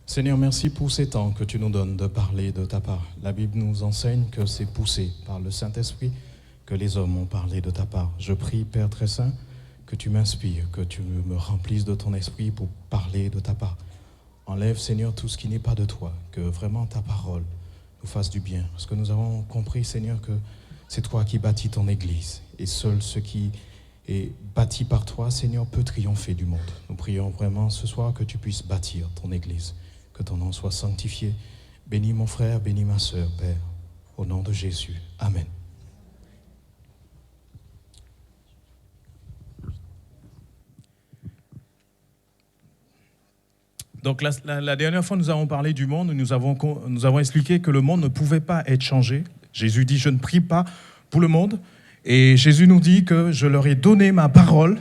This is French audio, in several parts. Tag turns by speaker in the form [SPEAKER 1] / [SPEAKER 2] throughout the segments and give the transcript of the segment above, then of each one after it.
[SPEAKER 1] Seigneur, merci pour ces temps que tu nous donnes de parler de ta part. La Bible nous enseigne que c'est poussé par le Saint-Esprit que les hommes ont parlé de ta part. Je prie, Père très saint, que tu m'inspires, que tu me remplisses de ton esprit pour parler de ta part. Enlève, Seigneur, tout ce qui n'est pas de toi, que vraiment ta parole nous fasse du bien. Parce que nous avons compris, Seigneur, que c'est toi qui bâtis ton Église. Et seul ce qui est bâti par toi, Seigneur, peut triompher du monde. Nous prions vraiment ce soir que tu puisses bâtir ton Église, que ton nom soit sanctifié. Bénis mon frère, bénis ma sœur, Père, au nom de Jésus. Amen. Donc la dernière fois, nous avons parlé du monde, nous avons expliqué que le monde ne pouvait pas être changé. Jésus dit, je ne prie pas pour le monde. Et Jésus nous dit que je leur ai donné ma parole.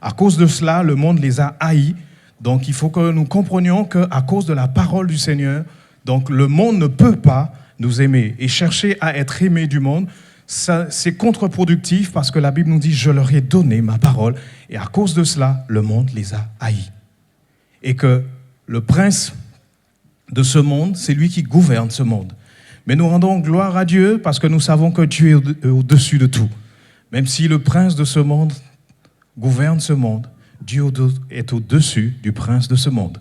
[SPEAKER 1] À cause de cela, le monde les a haïs. Donc il faut que nous comprenions qu'à cause de la parole du Seigneur, donc le monde ne peut pas nous aimer. Et chercher à être aimé du monde, c'est contre-productif parce que la Bible nous dit, je leur ai donné ma parole. Et à cause de cela, le monde les a haïs. Et que le prince de ce monde, c'est lui qui gouverne ce monde. Mais nous rendons gloire à Dieu parce que nous savons que Dieu est au-dessus de tout. Même si le prince de ce monde gouverne ce monde, Dieu est au-dessus du prince de ce monde.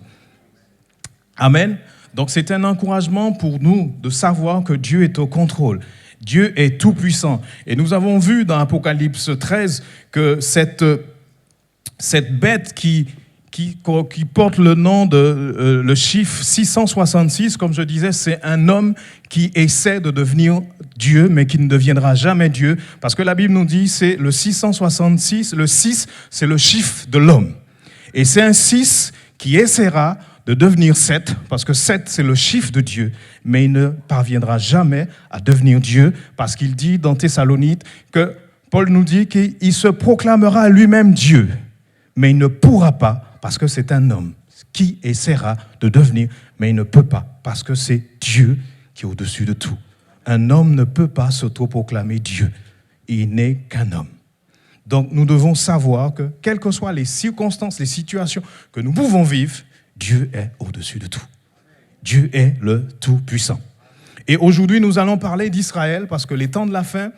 [SPEAKER 1] Amen. Donc c'est un encouragement pour nous de savoir que Dieu est au contrôle. Dieu est tout-puissant. Et nous avons vu dans Apocalypse 13 que cette bête qui porte le nom de le chiffre 666, comme je disais, c'est un homme qui essaie de devenir Dieu, mais qui ne deviendra jamais Dieu, parce que la Bible nous dit c'est le 666, le 6, c'est le chiffre de l'homme. Et c'est un 6 qui essaiera de devenir 7, parce que 7, c'est le chiffre de Dieu, mais il ne parviendra jamais à devenir Dieu, parce qu'il dit dans Thessalonites que Paul nous dit qu'il se proclamera lui-même Dieu, mais il ne pourra pas, parce que c'est un homme qui essaiera de devenir, mais il ne peut pas, parce que c'est Dieu qui est au-dessus de tout. Un homme ne peut pas s'autoproclamer Dieu. Il n'est qu'un homme. Donc nous devons savoir que, quelles que soient les circonstances, les situations que nous pouvons vivre, Dieu est au-dessus de tout. Dieu est le Tout-Puissant. Et aujourd'hui, nous allons parler d'Israël, parce que les temps de la fin,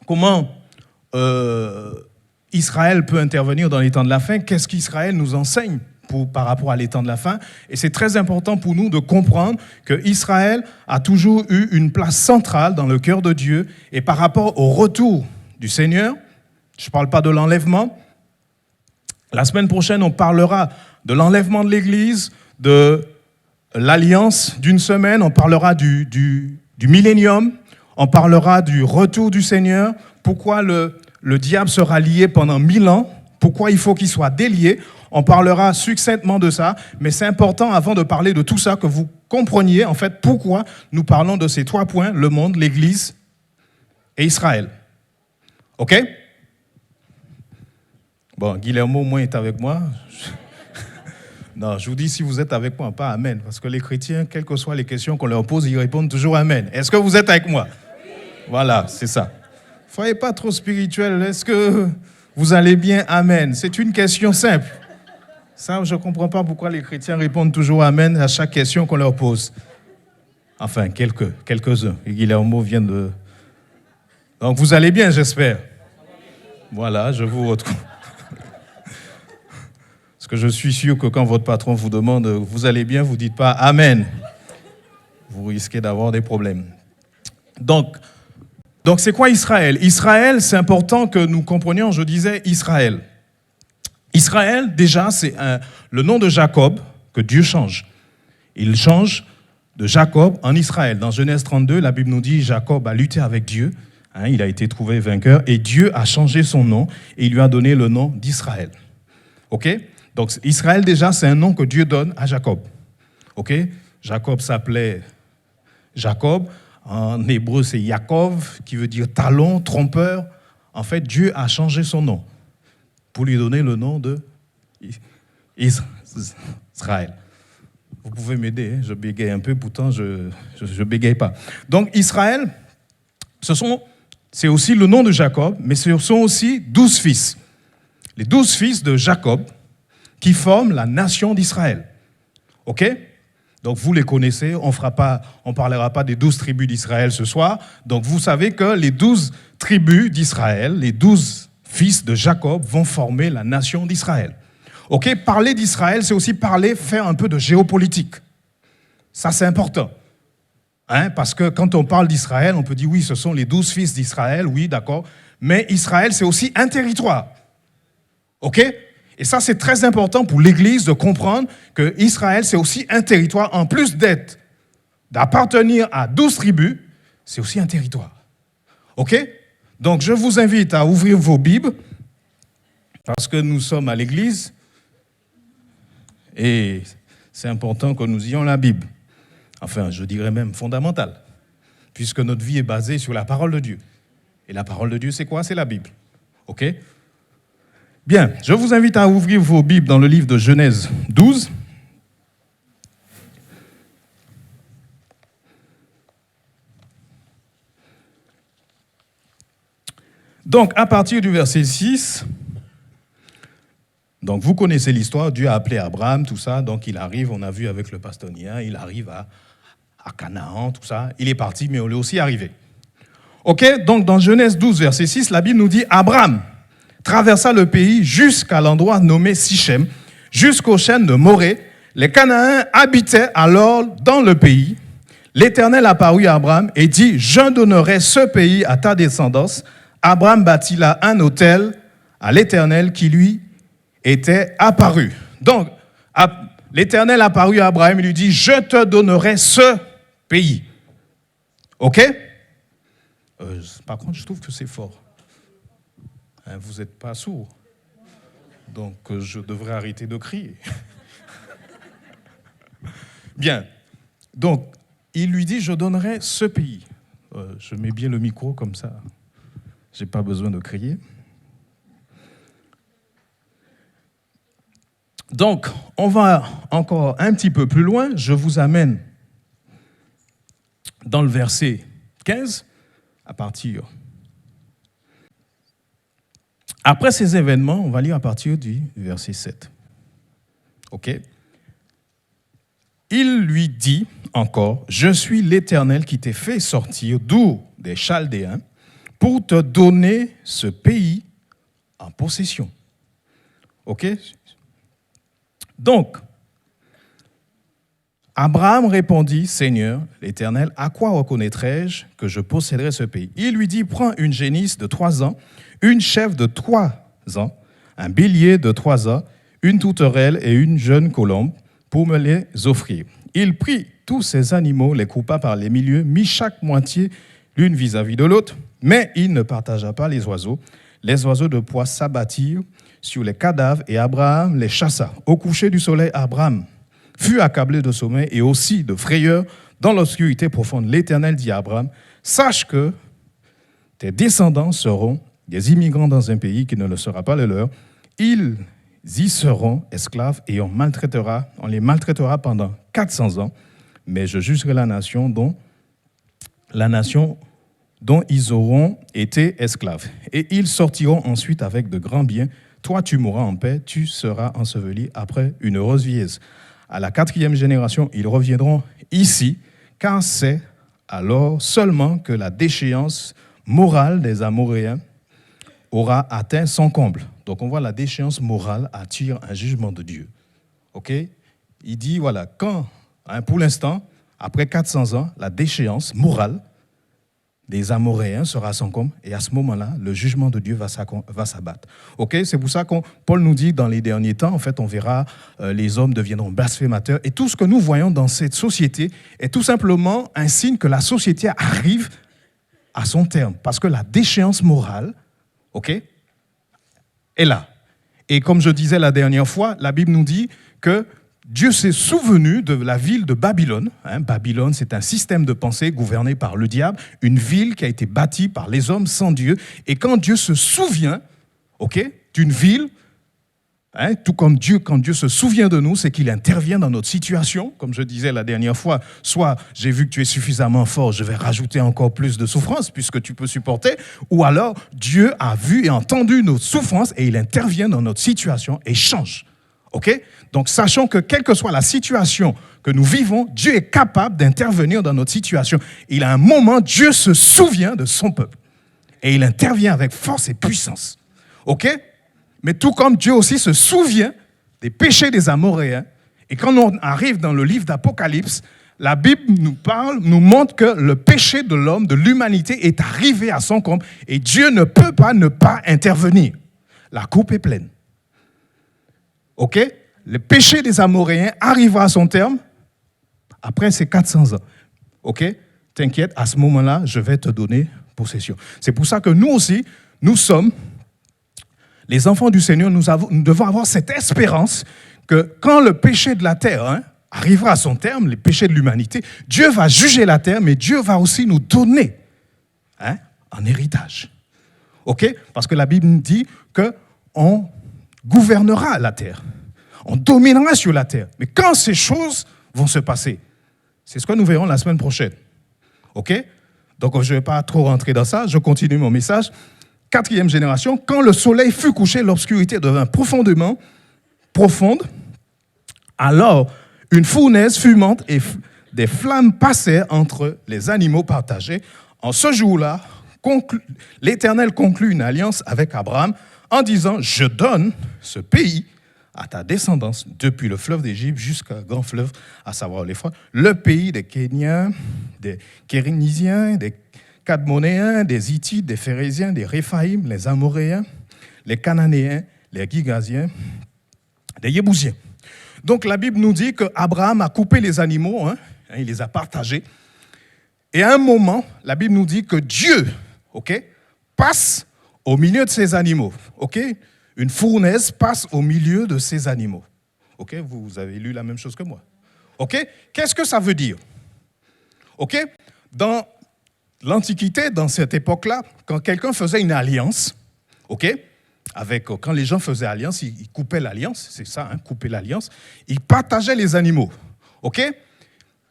[SPEAKER 1] comment Israël peut intervenir dans les temps de la fin. Qu'est-ce qu'Israël nous enseigne par rapport à les temps de la fin? Et c'est très important pour nous de comprendre que Israël a toujours eu une place centrale dans le cœur de Dieu. Et par rapport au retour du Seigneur, je ne parle pas de l'enlèvement. La semaine prochaine, on parlera de l'enlèvement de l'Église, de l'alliance d'une semaine. On parlera du millénium. On parlera du retour du Seigneur. Pourquoi le diable sera lié pendant 1000 ans. Pourquoi il faut qu'il soit délié? On parlera succinctement de ça, mais c'est important, avant de parler de tout ça, que vous compreniez, en fait, pourquoi nous parlons de ces 3 points, le monde, l'Église et Israël. OK? Bon, Guillermo, au moins, est avec moi. Non, je vous dis, si vous êtes avec moi, pas Amen, parce que les chrétiens, quelles que soient les questions qu'on leur pose, ils répondent toujours Amen. Est-ce que vous êtes avec moi? Voilà, c'est ça. Soyez pas trop spirituel. Est-ce que vous allez bien? Amen. C'est une question simple. Ça, je ne comprends pas pourquoi les chrétiens répondent toujours Amen à chaque question qu'on leur pose. Enfin, quelques-uns. Et Guillermo vient de... Donc, vous allez bien, j'espère. Voilà, je vous retrouve. Parce que je suis sûr que quand votre patron vous demande « Vous allez bien ?» vous ne dites pas « Amen ». Vous risquez d'avoir des problèmes. Donc, c'est quoi Israël? Israël, c'est important que nous comprenions, je disais Israël. Israël, déjà, c'est le nom de Jacob que Dieu change. Il change de Jacob en Israël. Dans Genèse 32, la Bible nous dit Jacob a lutté avec Dieu, il a été trouvé vainqueur, et Dieu a changé son nom, et il lui a donné le nom d'Israël. OK? Donc Israël, déjà, c'est un nom que Dieu donne à Jacob. OK? Jacob s'appelait Jacob. En hébreu, c'est Yaakov, qui veut dire talon, trompeur. En fait, Dieu a changé son nom pour lui donner le nom de Israël. Vous pouvez m'aider, je bégaye un peu, pourtant je bégaye pas. Donc Israël, c'est aussi le nom de Jacob, mais ce sont aussi 12 fils. Les 12 fils de Jacob qui forment la nation d'Israël. OK? Donc vous les connaissez, on ne parlera pas des 12 tribus d'Israël ce soir. Donc vous savez que les 12 tribus d'Israël, les 12 fils de Jacob vont former la nation d'Israël. OK? Parler d'Israël, c'est aussi faire un peu de géopolitique. Ça, c'est important. Parce que quand on parle d'Israël, on peut dire oui, ce sont les 12 fils d'Israël, oui, d'accord. Mais Israël, c'est aussi un territoire. OK? Et ça, c'est très important pour l'Église de comprendre que Israël, c'est aussi un territoire, en plus d'appartenir à 12 tribus, c'est aussi un territoire. OK? Donc, je vous invite à ouvrir vos Bibles, parce que nous sommes à l'Église, et c'est important que nous ayons la Bible. Enfin, je dirais même fondamentale, puisque notre vie est basée sur la parole de Dieu. Et la parole de Dieu, c'est quoi? C'est la Bible. OK? Bien, je vous invite à ouvrir vos Bibles dans le livre de Genèse 12. Donc, à partir du verset 6, donc vous connaissez l'histoire, Dieu a appelé Abraham, tout ça, donc il arrive, on a vu avec le pasteur Nia, il arrive à Canaan, tout ça, il est parti, mais on est aussi arrivé. OK, donc dans Genèse 12, verset 6, la Bible nous dit « Abraham traversa le pays jusqu'à l'endroit nommé Sichem, jusqu'aux chaînes de Morée. Les Cananéens habitaient alors dans le pays. L'Éternel apparut à Abraham et dit « Je donnerai ce pays à ta descendance. » Abraham bâtit là un autel à l'Éternel qui lui était apparu. Donc, l'Éternel apparut à Abraham et lui dit « Je te donnerai ce pays. » OK? Par contre, je trouve que c'est fort. Vous n'êtes pas sourd. Donc, je devrais arrêter de crier. Bien. Donc, il lui dit, je donnerai ce pays. Je mets bien le micro comme ça. Je n'ai pas besoin de crier. Donc, on va encore un petit peu plus loin. Je vous amène dans le verset 15, à partir. Après ces événements, on va lire à partir du verset 7. OK? Il lui dit encore, « Je suis l'Éternel qui t'ai fait sortir d'Our des Chaldéens pour te donner ce pays en possession. » OK? Donc, Abraham répondit, « Seigneur, l'Éternel, à quoi reconnaîtrai-je que je posséderai ce pays ?» Il lui dit, « Prends une génisse de 3 ans, une chèvre de 3 ans, un bélier de 3 ans, une tourterelle et une jeune colombe pour me les offrir. » Il prit tous ces animaux, les coupa par les milieux, mit chaque moitié l'une vis-à-vis de l'autre, mais il ne partagea pas les oiseaux. Les oiseaux de proie s'abattirent sur les cadavres et Abraham les chassa. Au coucher du soleil, Abraham fut accablé de sommeil et aussi de frayeur dans l'obscurité profonde. L'Éternel dit à Abraham, « Sache que tes descendants seront des immigrants dans un pays qui ne le sera pas le leur. Ils y seront esclaves et on les maltraitera pendant 400 ans. Mais je jugerai la nation dont ils auront été esclaves. Et ils sortiront ensuite avec de grands biens. Toi, tu mourras en paix, tu seras enseveli après une heureuse vieillesse. À la 4e génération, ils reviendront ici, car c'est alors seulement que la déchéance morale des Amoréens aura atteint son comble. Donc on voit la déchéance morale attire un jugement de Dieu. OK? Il dit, voilà, pour l'instant, après 400 ans, la déchéance morale des Amoréens sera à son comble, et à ce moment-là, le jugement de Dieu va s'abattre. OK? C'est pour ça que Paul nous dit, dans les derniers temps, en fait, on verra, les hommes deviendront blasphémateurs, et tout ce que nous voyons dans cette société est tout simplement un signe que la société arrive à son terme, parce que la déchéance morale, OK, est là. Et comme je disais la dernière fois, la Bible nous dit que Dieu s'est souvenu de la ville de Babylone. Babylone, c'est un système de pensée gouverné par le diable, une ville qui a été bâtie par les hommes sans Dieu. Et quand Dieu se souvient, OK, d'une ville, tout comme Dieu, quand Dieu se souvient de nous, c'est qu'il intervient dans notre situation. Comme je disais la dernière fois, soit j'ai vu que tu es suffisamment fort, je vais rajouter encore plus de souffrance puisque tu peux supporter, ou alors Dieu a vu et entendu nos souffrances et il intervient dans notre situation et change. OK? Donc, sachons que quelle que soit la situation que nous vivons, Dieu est capable d'intervenir dans notre situation. Il a un moment, Dieu se souvient de son peuple. Et il intervient avec force et puissance. OK? Mais tout comme Dieu aussi se souvient des péchés des Amoréens. Et quand on arrive dans le livre d'Apocalypse, la Bible nous montre que le péché de l'homme, de l'humanité, est arrivé à son comble. Et Dieu ne peut pas ne pas intervenir. La coupe est pleine. OK? Le péché des Amoréens arrivera à son terme après ces 400 ans. OK? T'inquiète, à ce moment-là, je vais te donner possession. C'est pour ça que nous aussi, nous sommes les enfants du Seigneur. Nous devons avoir cette espérance que quand le péché de la terre arrivera à son terme, les péchés de l'humanité, Dieu va juger la terre, mais Dieu va aussi nous donner un héritage. OK? Parce que la Bible nous dit qu'on gouvernera la terre. On dominera sur la terre. Mais quand ces choses vont se passer, c'est ce que nous verrons la semaine prochaine. OK? Donc, je ne vais pas trop rentrer dans ça. Je continue mon message. 4e génération, quand le soleil fut couché, l'obscurité devint profondément profonde. Alors, une fournaise fumante et des flammes passèrent entre les animaux partagés. En ce jour-là, l'Éternel conclut une alliance avec Abraham en disant « Je donne ce pays à ta descendance depuis le fleuve d'Égypte jusqu'au grand fleuve, à savoir l'Euphrate, le pays des Kéniens, des Kérénisiens, des Cadmonéens, des Hittites, des Phérésiens, des Réphaïm, les Amoréens, les Cananéens, les Gigasiens, des Yébousiens. » Donc la Bible nous dit qu'Abraham a coupé les animaux, il les a partagés. Et à un moment, la Bible nous dit que Dieu, passe au milieu de ces animaux. Une fournaise passe au milieu de ces animaux. Vous avez lu la même chose que moi. Qu'est-ce que ça veut dire? Dans l'Antiquité, dans cette époque-là, quand quelqu'un faisait une alliance, quand les gens faisaient alliance, ils coupaient l'alliance, c'est ça, couper l'alliance, ils partageaient les animaux.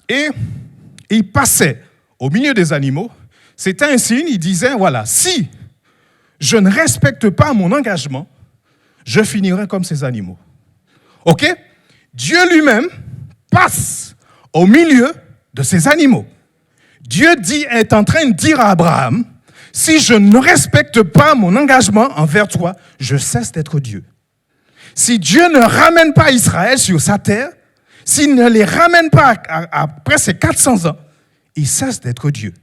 [SPEAKER 1] Et ils passaient au milieu des animaux. C'était un signe, ils disaient, voilà, si je ne respecte pas mon engagement, je finirai comme ces animaux. Dieu lui-même passe au milieu de ces animaux. Dieu est en train de dire à Abraham, si je ne respecte pas mon engagement envers toi, je cesse d'être Dieu. Si Dieu ne ramène pas Israël sur sa terre, s'il ne les ramène pas après ces 400 ans, il cesse d'être Dieu.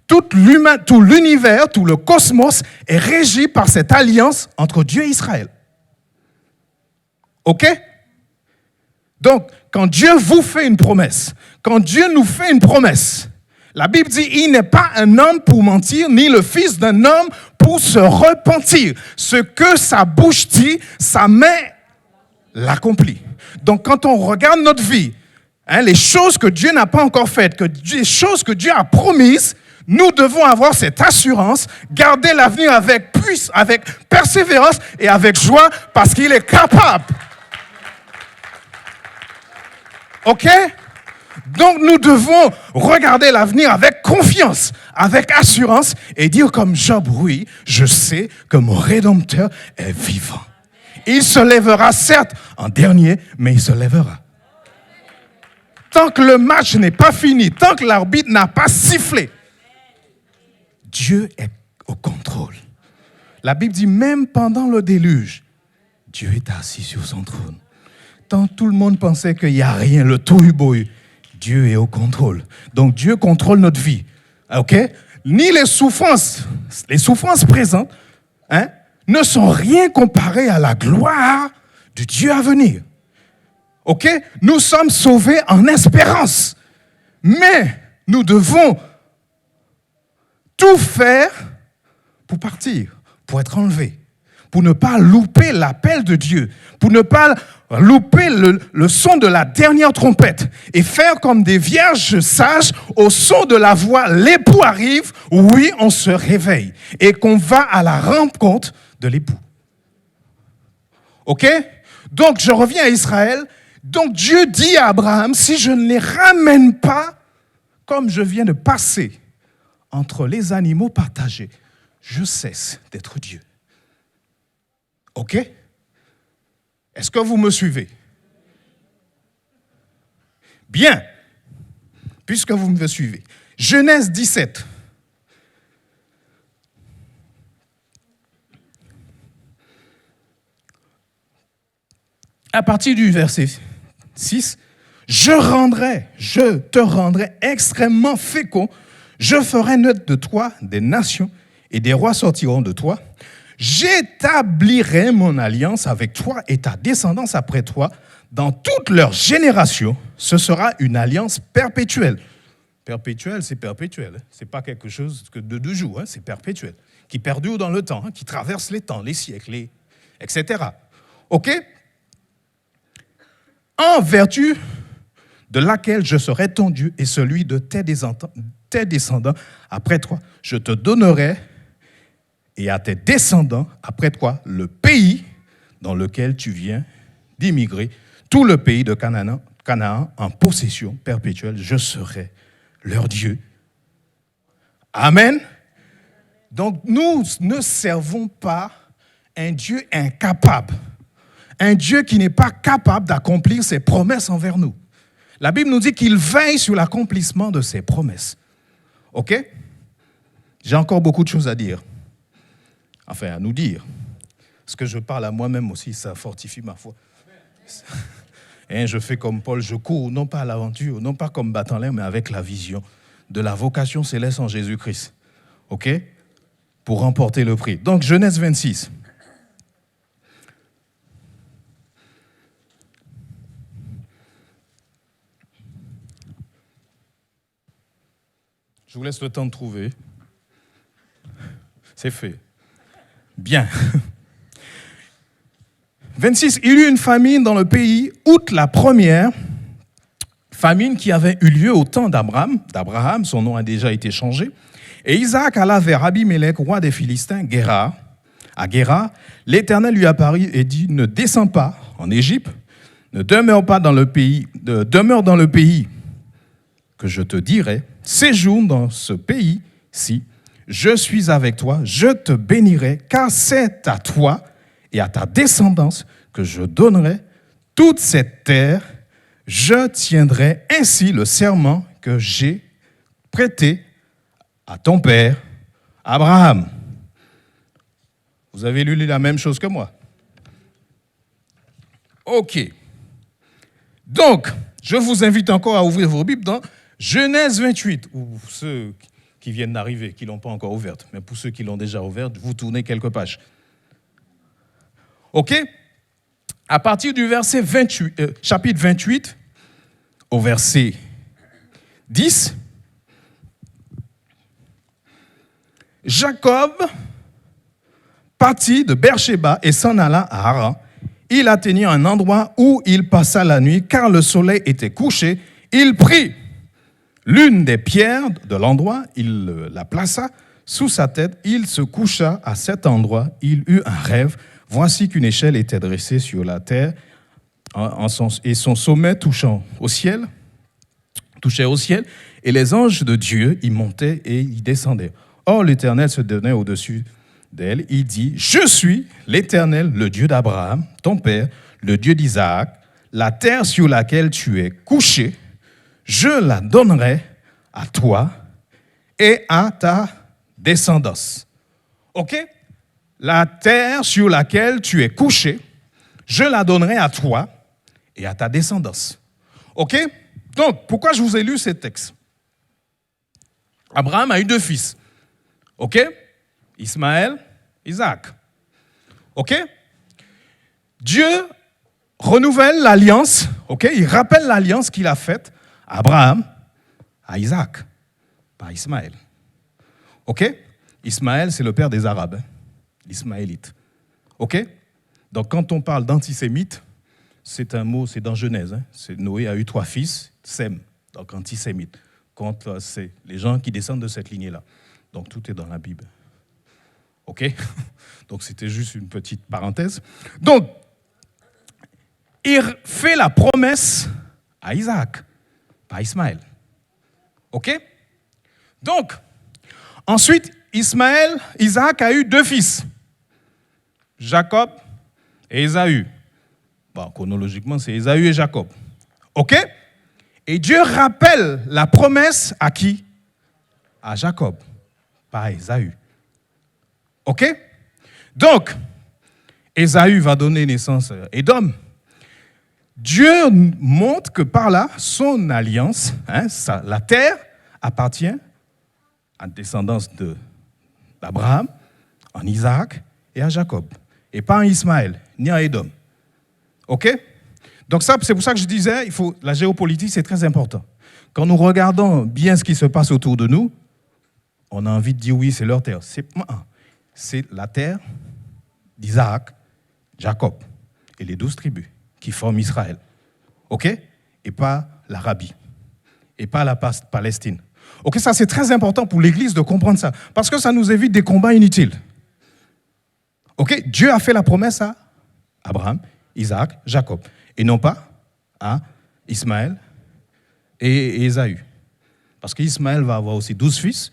[SPEAKER 1] Tout l'univers, tout le cosmos est régi par cette alliance entre Dieu et Israël. Donc, quand Dieu vous fait une promesse, quand Dieu nous fait une promesse, la Bible dit, il n'est pas un homme pour mentir, ni le fils d'un homme pour se repentir. Ce que sa bouche dit, sa main l'accomplit. Donc, quand on regarde notre vie, les choses que Dieu n'a pas encore faites, les choses que Dieu a promises, nous devons avoir cette assurance, garder l'avenir avec persévérance et avec joie, parce qu'il est capable. Donc nous devons regarder l'avenir avec confiance, avec assurance et dire comme Job, oui, je sais que mon Rédempteur est vivant. Il se lèvera certes en dernier, mais il se lèvera. Tant que le match n'est pas fini, tant que l'arbitre n'a pas sifflé, Dieu est au contrôle. La Bible dit même pendant le déluge, Dieu est assis sur son trône. Tant tout le monde pensait qu'il n'y a rien, le tohu-bohu, Dieu est au contrôle. Donc Dieu contrôle notre vie. Ni les souffrances présentes ne sont rien comparées à la gloire du Dieu à venir. Nous sommes sauvés en espérance. Mais nous devons tout faire pour partir, pour être enlevés, pour ne pas louper l'appel de Dieu, pour ne pas louper le son de la dernière trompette et faire comme des vierges sages au son de la voix. L'époux arrive, oui, on se réveille et qu'on va à la rencontre de l'époux. Donc, je reviens à Israël. Donc, Dieu dit à Abraham, si je ne les ramène pas, comme je viens de passer entre les animaux partagés, je cesse d'être Dieu. Est-ce que vous me suivez? Bien, puisque vous me suivez. Genèse 17. À partir du verset 6, je te rendrai extrêmement fécond, je ferai naître de toi des nations et des rois sortiront de toi. J'établirai mon alliance avec toi et ta descendance après toi dans toutes leurs générations. Ce sera une alliance perpétuelle. Perpétuelle, c'est perpétuel. Ce n'est pas quelque chose de 2 jours, c'est perpétuel. Qui perdure dans le temps, qui traverse les temps, les siècles, etc. OK? En vertu de laquelle je serai ton Dieu et celui de tes descendants après toi. Je te donnerai et à tes descendants après toi le pays dans lequel tu viens d'immigrer, tout le pays de Canaan en possession perpétuelle. Je serai leur Dieu. Amen. Donc nous ne servons pas un Dieu incapable, un Dieu qui n'est pas capable d'accomplir ses promesses envers nous. La Bible nous dit qu'il veille sur l'accomplissement de ses promesses. OK? J'ai encore beaucoup de choses à dire. Enfin, à nous dire. Ce que je parle à moi-même aussi, ça fortifie ma foi. Et je fais comme Paul, je cours, non pas à l'aventure, non pas comme battant l'air, mais avec la vision de la vocation céleste en Jésus-Christ. OK? Pour remporter le prix. Donc, Genèse 26. Je vous laisse le temps de trouver. C'est fait. Bien. 26. Il y eut une famine dans le pays, outre la première famine qui avait eu lieu au temps d'Abraham, son nom a déjà été changé. Et Isaac alla vers Abimelech, roi des Philistins, à Guérar. L'Éternel lui apparut et dit, ne descends pas en Égypte, ne demeure dans le pays que je te dirai, séjourne dans ce pays-ci, je suis avec toi, je te bénirai, car c'est à toi et à ta descendance que je donnerai toute cette terre. Je tiendrai ainsi le serment que j'ai prêté à ton père, Abraham. Vous avez lu la même chose que moi? OK. Donc, je vous invite encore à ouvrir vos Bibles dans Genèse 28, ou ceux qui viennent d'arriver, qui ne l'ont pas encore ouverte, mais pour ceux qui l'ont déjà ouverte, vous tournez quelques pages. OK? À partir du verset 28, chapitre 28, au verset 10, Jacob partit de Beersheba et s'en alla à Haran. Il atteignit un endroit où il passa la nuit, car le soleil était couché. Il prit l'une des pierres de l'endroit, il la plaça sous sa tête, il se coucha à cet endroit, il eut un rêve. Voici qu'une échelle était dressée sur la terre et son sommet touchait au ciel, et les anges de Dieu y montaient et y descendaient. Or, l'Éternel se donnait au-dessus d'elle. Il dit, je suis l'Éternel, le Dieu d'Abraham, ton père, le Dieu d'Isaac. La terre sur laquelle tu es couché, je la donnerai à toi et à ta descendance. OK? La terre sur laquelle tu es couché, je la donnerai à toi et à ta descendance. OK? Donc, pourquoi je vous ai lu ces textes? Abraham a eu 2 fils. OK? Ismaël, Isaac. OK? Dieu renouvelle l'alliance. OK? Il rappelle l'alliance qu'il a faite à Abraham, à Isaac, pas à Ismaël. OK? Ismaël, c'est le père des Arabes, l'Ismaélite. OK? Donc, quand on parle d'antisémite, c'est un mot, c'est dans Genèse. Noé a eu 3 fils, Sem, donc antisémite. Contre, c'est les gens qui descendent de cette lignée-là. Donc, tout est dans la Bible. OK? Donc, c'était juste une petite parenthèse. Donc, il fait la promesse à Isaac, pas à Ismaël. OK? Donc, ensuite, Isaac a eu 2 fils, Jacob et Ésaü. Bon, chronologiquement, c'est Ésaü et Jacob. OK? Et Dieu rappelle la promesse à qui? À Jacob, pas à Ésaü. OK? Donc, Ésaü va donner naissance à Édom. Dieu montre que par là, son alliance, la terre appartient à la descendance d'Abraham, en Isaac et à Jacob. Et pas en Ismaël, ni en Édom. OK? Donc ça, c'est pour ça que je disais, la géopolitique, c'est très important. Quand nous regardons bien ce qui se passe autour de nous, on a envie de dire oui, c'est leur terre. C'est la terre d'Isaac, Jacob et les 12 tribus qui forment Israël. OK? Et pas l'Arabie. Et pas la Palestine. OK, ça c'est très important pour l'Église de comprendre ça. Parce que ça nous évite des combats inutiles. OK? Dieu a fait la promesse à Abraham, Isaac, Jacob. Et non pas à Ismaël et Ésaü. Parce qu'Ismaël va avoir aussi 12 fils.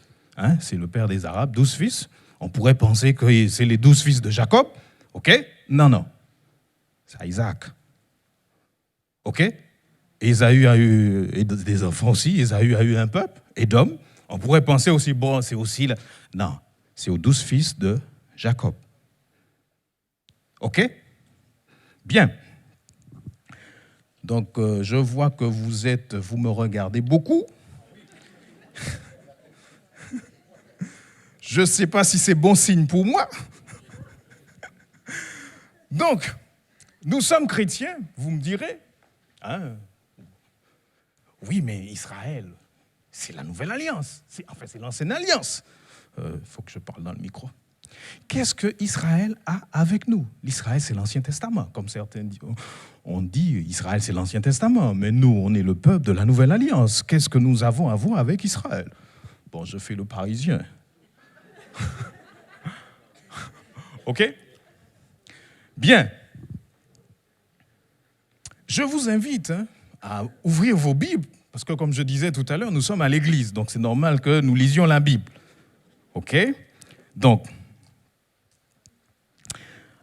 [SPEAKER 1] C'est le père des Arabes, 12 fils. On pourrait penser que c'est les 12 fils de Jacob. OK? Non. C'est à Isaac. OK? Ésaü a eu des enfants aussi. Ésaü a eu un peuple, Édom. On pourrait penser aussi, bon, c'est aussi... Non, c'est aux 12 fils de Jacob. OK? Bien. Donc, je vois que vous me regardez beaucoup. Je ne sais pas si c'est bon signe pour moi. Donc, nous sommes chrétiens, vous me direz. Oui, mais Israël, c'est la nouvelle alliance. C'est l'ancienne alliance. Il faut que je parle dans le micro. Qu'est-ce que Israël a avec nous? L'Israël, c'est l'Ancien Testament. Comme certains disent, on dit Israël, c'est l'Ancien Testament. Mais nous, on est le peuple de la nouvelle alliance. Qu'est-ce que nous avons à voir avec Israël? Bon, je fais le parisien. OK? Bien. Je vous invite à ouvrir vos Bibles, parce que comme je disais tout à l'heure, nous sommes à l'église, donc c'est normal que nous lisions la Bible. OK? Donc,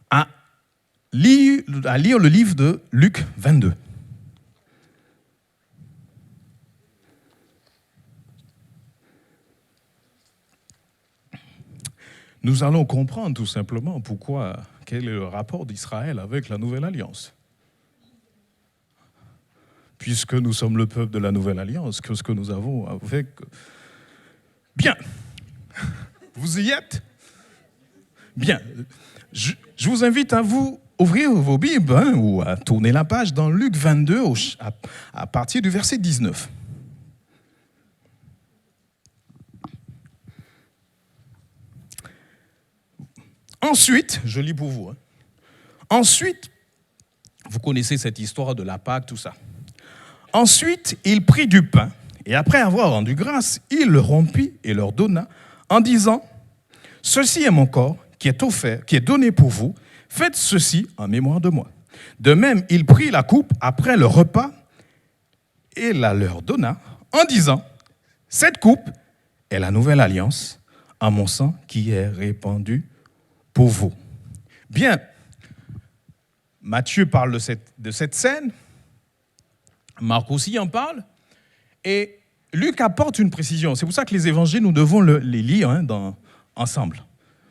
[SPEAKER 1] à lire le livre de Luc 22. Nous allons comprendre tout simplement quel est le rapport d'Israël avec la Nouvelle Alliance. Puisque nous sommes le peuple de la Nouvelle Alliance, qu'est-ce que nous avons avec... Bien. Vous y êtes? Bien. Je vous invite à vous ouvrir vos Bibles ou à tourner la page dans Luc 22 à partir du verset 19. Ensuite, je lis pour vous. Ensuite, vous connaissez cette histoire de la Pâque, tout ça. Ensuite, il prit du pain, et après avoir rendu grâce, il le rompit et leur donna, en disant, « Ceci est mon corps qui est offert, qui est donné pour vous, faites ceci en mémoire de moi. » De même, il prit la coupe après le repas et la leur donna, en disant, « Cette coupe est la nouvelle alliance, en mon sang qui est répandu pour vous. » Bien, Matthieu parle de cette scène, Marc aussi en parle, et Luc apporte une précision. C'est pour ça que les évangiles, nous devons les lire ensemble.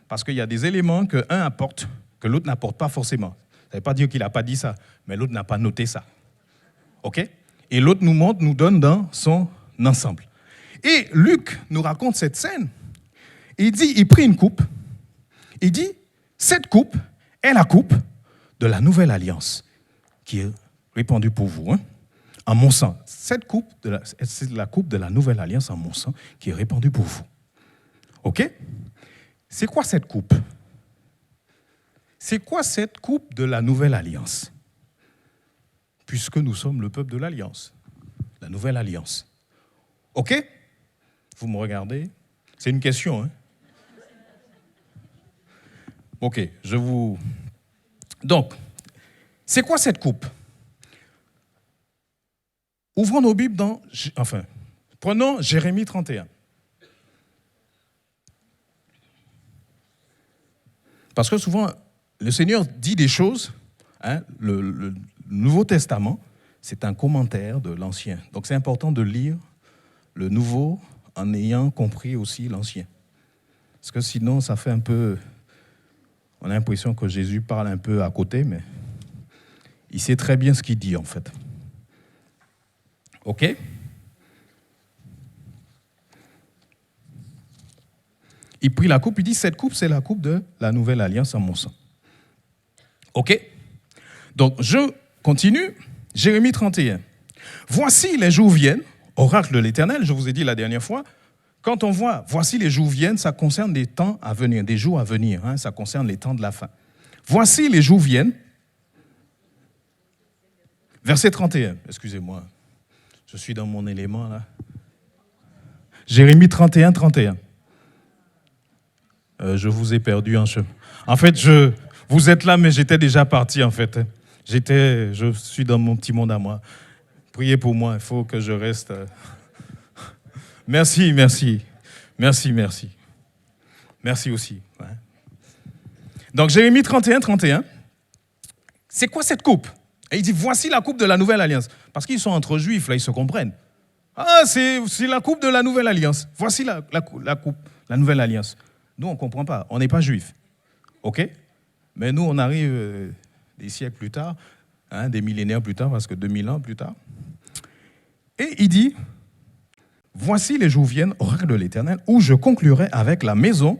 [SPEAKER 1] Parce qu'il y a des éléments qu'un apporte, que l'autre n'apporte pas forcément. Ça ne veut pas dire qu'il n'a pas dit ça, mais l'autre n'a pas noté ça. OK? Et l'autre nous donne dans son ensemble. Et Luc nous raconte cette scène. Il prit une coupe. Il dit, cette coupe est la coupe de la nouvelle alliance qui est répandue pour vous, en mon sang. Cette coupe, c'est la coupe de la nouvelle alliance en mon sang qui est répandue pour vous. OK? C'est quoi cette coupe? C'est quoi cette coupe de la nouvelle alliance? Puisque nous sommes le peuple de l'alliance, la nouvelle alliance. OK? Vous me regardez? C'est une question, OK, Donc, c'est quoi cette coupe? Ouvrons nos Bibles prenons Jérémie 31. Parce que souvent, le Seigneur dit des choses, Nouveau Testament, c'est un commentaire de l'Ancien. Donc c'est important de lire le Nouveau en ayant compris aussi l'Ancien. Parce que sinon, ça fait un peu... On a l'impression que Jésus parle un peu à côté, mais il sait très bien ce qu'il dit, en fait. OK? Il prit la coupe, il dit, cette coupe, c'est la coupe de la nouvelle alliance en mon sang. OK? Donc, je continue. Jérémie 31. Voici les jours viennent, oracle de l'Éternel, je vous ai dit la dernière fois, quand on voit, voici les jours viennent, ça concerne des temps à venir, des jours à venir, hein, ça concerne les temps de la fin. Voici les jours viennent, verset 31, excusez-moi, je suis dans mon élément là. Jérémie 31, 31. Je vous ai perdu en chemin. En fait, vous êtes là, mais j'étais déjà parti en fait. Je suis dans mon petit monde à moi. Priez pour moi, il faut que je reste... Merci. Merci aussi. Ouais. Donc, Jérémie 31, 31. C'est quoi cette coupe? Et il dit, voici la coupe de la nouvelle alliance. Parce qu'ils sont entre juifs, là, ils se comprennent. Ah, c'est la coupe de la nouvelle alliance. Voici la coupe, la nouvelle alliance. Nous, on ne comprend pas. On n'est pas juifs. OK? Mais nous, on arrive des siècles plus tard, hein, des millénaires plus tard, parce que 2000 ans plus tard. Et il dit, voici les jours viennent, oracle de l'Éternel, où je conclurai avec la maison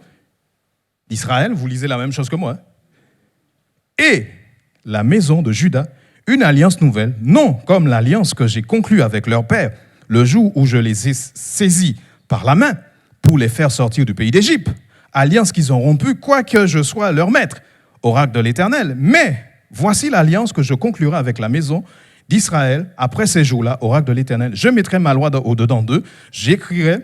[SPEAKER 1] d'Israël, vous lisez la même chose que moi, et la maison de Juda, une alliance nouvelle, non comme l'alliance que j'ai conclue avec leur père, le jour où je les ai saisis par la main pour les faire sortir du pays d'Égypte, alliance qu'ils ont rompue, quoique je sois leur maître, oracle de l'Éternel. Mais voici l'alliance que je conclurai avec la maison d'Israël après ces jours-là, oracle de l'Éternel. Je mettrai ma loi au-dedans d'eux, j'écrirai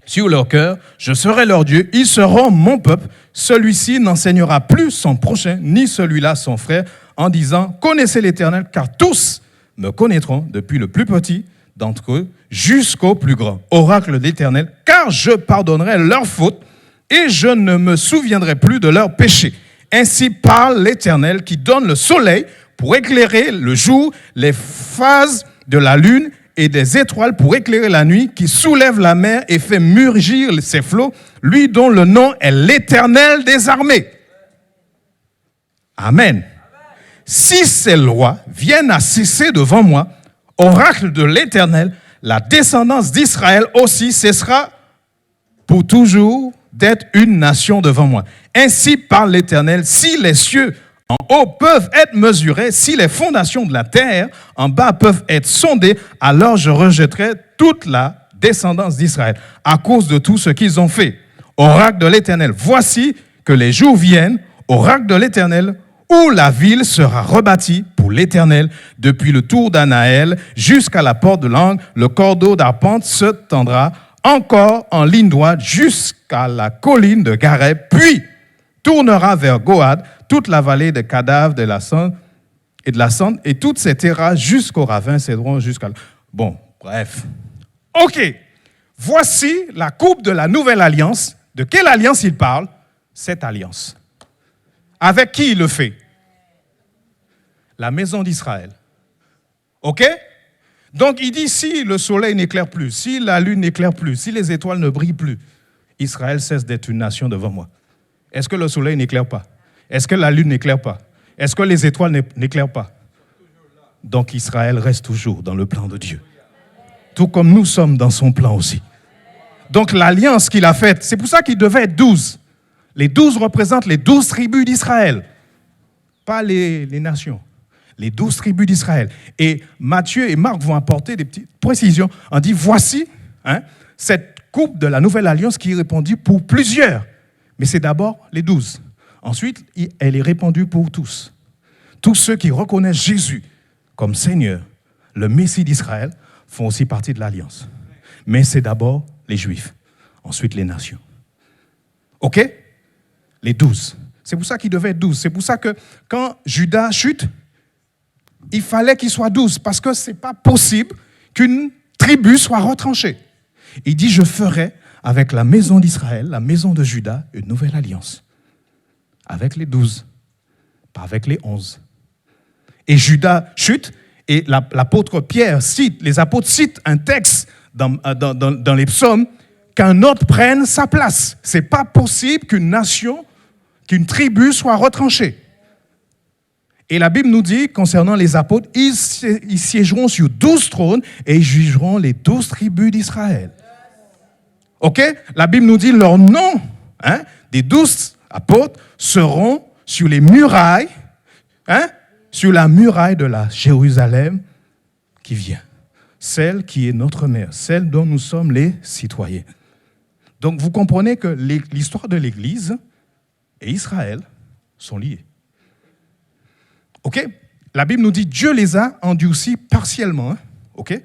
[SPEAKER 1] sur leur cœur, je serai leur Dieu, ils seront mon peuple. Celui-ci n'enseignera plus son prochain, ni celui-là son frère, en disant, connaissez l'Éternel, car tous me connaîtront, depuis le plus petit d'entre eux jusqu'au plus grand. Oracle de l'Éternel, car je pardonnerai leurs fautes et je ne me souviendrai plus de leurs péchés. Ainsi parle l'Éternel qui donne le soleil pour éclairer le jour, les phases de la lune et des étoiles pour éclairer la nuit, qui soulève la mer et fait murgir ses flots, lui dont le nom est l'Éternel des armées. Amen. Si ces lois viennent à cesser devant moi, oracle de l'Éternel, la descendance d'Israël aussi cessera pour toujours d'être une nation devant moi. Ainsi parle l'Éternel, si les cieux en haut peuvent être mesurés, si les fondations de la terre en bas peuvent être sondées, alors je rejetterai toute la descendance d'Israël à cause de tout ce qu'ils ont fait. Oracle de l'Éternel, voici que les jours viennent, oracle de l'Éternel, où la ville sera rebâtie pour l'Éternel, depuis le tour d'Anaël jusqu'à la porte de l'angle, le cordeau d'arpente se tendra encore en ligne droite jusqu'à la colline de Gareb, puis tournera vers Goad, toute la vallée des cadavres de la Cendre et toutes ces terrasses jusqu'au ravin Cédron jusqu'à... Bon, bref. OK. Voici la coupe de la nouvelle alliance. De quelle alliance il parle? Cette alliance. Avec qui il le fait? La maison d'Israël. OK? Donc il dit, si le soleil n'éclaire plus, si la lune n'éclaire plus, si les étoiles ne brillent plus, Israël cesse d'être une nation devant moi. Est-ce que le soleil n'éclaire pas? Est-ce que la lune n'éclaire pas? Est-ce que les étoiles n'éclairent pas? Donc Israël reste toujours dans le plan de Dieu. Tout comme nous sommes dans son plan aussi. Donc l'alliance qu'il a faite, c'est pour ça qu'il devait être 12. Les 12 représentent les 12 tribus d'Israël. Pas les nations. Les 12 tribus d'Israël. Et Matthieu et Marc vont apporter des petites précisions. On dit, voici cette coupe de la nouvelle alliance qui est répandue pour plusieurs. Mais c'est d'abord les 12. Ensuite, elle est répandue pour tous. Tous ceux qui reconnaissent Jésus comme Seigneur, le Messie d'Israël, font aussi partie de l'alliance. Mais c'est d'abord les Juifs, ensuite les nations. OK? Les 12. C'est pour ça qu'il devait être 12. C'est pour ça que quand Judas chute, il fallait qu'il soit 12, parce que ce n'est pas possible qu'une tribu soit retranchée. Il dit, je ferai avec la maison d'Israël, la maison de Juda, une nouvelle alliance. Avec les 12, pas avec les 11. et Judas chute, et l'apôtre Pierre cite, les apôtres citent un texte dans les psaumes, qu'un autre prenne sa place. Ce n'est pas possible qu'une nation, qu'une tribu soit retranchée. Et la Bible nous dit, concernant les apôtres, ils siégeront sur 12 trônes et ils jugeront les 12 tribus d'Israël. OK? La Bible nous dit, leurs noms des 12 apôtres seront sur les murailles, sur la muraille de la Jérusalem qui vient. Celle qui est notre mère, celle dont nous sommes les citoyens. Donc vous comprenez que l'histoire de l'Église et Israël sont liés. OK? La Bible nous dit Dieu les a endurcis partiellement. OK?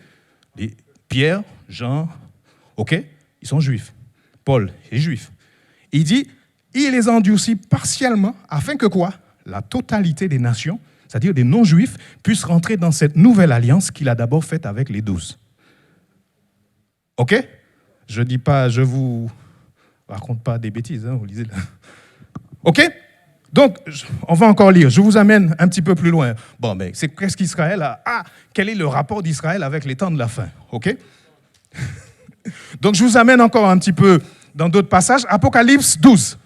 [SPEAKER 1] Pierre, Jean, OK? Ils sont juifs. Paul est juif. Il dit il les a endurcis partiellement afin que quoi? La totalité des nations, c'est-à-dire des non-juifs, puissent rentrer dans cette nouvelle alliance qu'il a d'abord faite avec les 12. OK? Je dis pas, je vous raconte pas des bêtises, vous lisez là. OK? Donc, on va encore lire. Je vous amène un petit peu plus loin. Bon, mais c'est qu'est-ce qu'Israël a? Quel est le rapport d'Israël avec les temps de la fin? OK? Donc, je vous amène encore un petit peu dans d'autres passages. Apocalypse 12.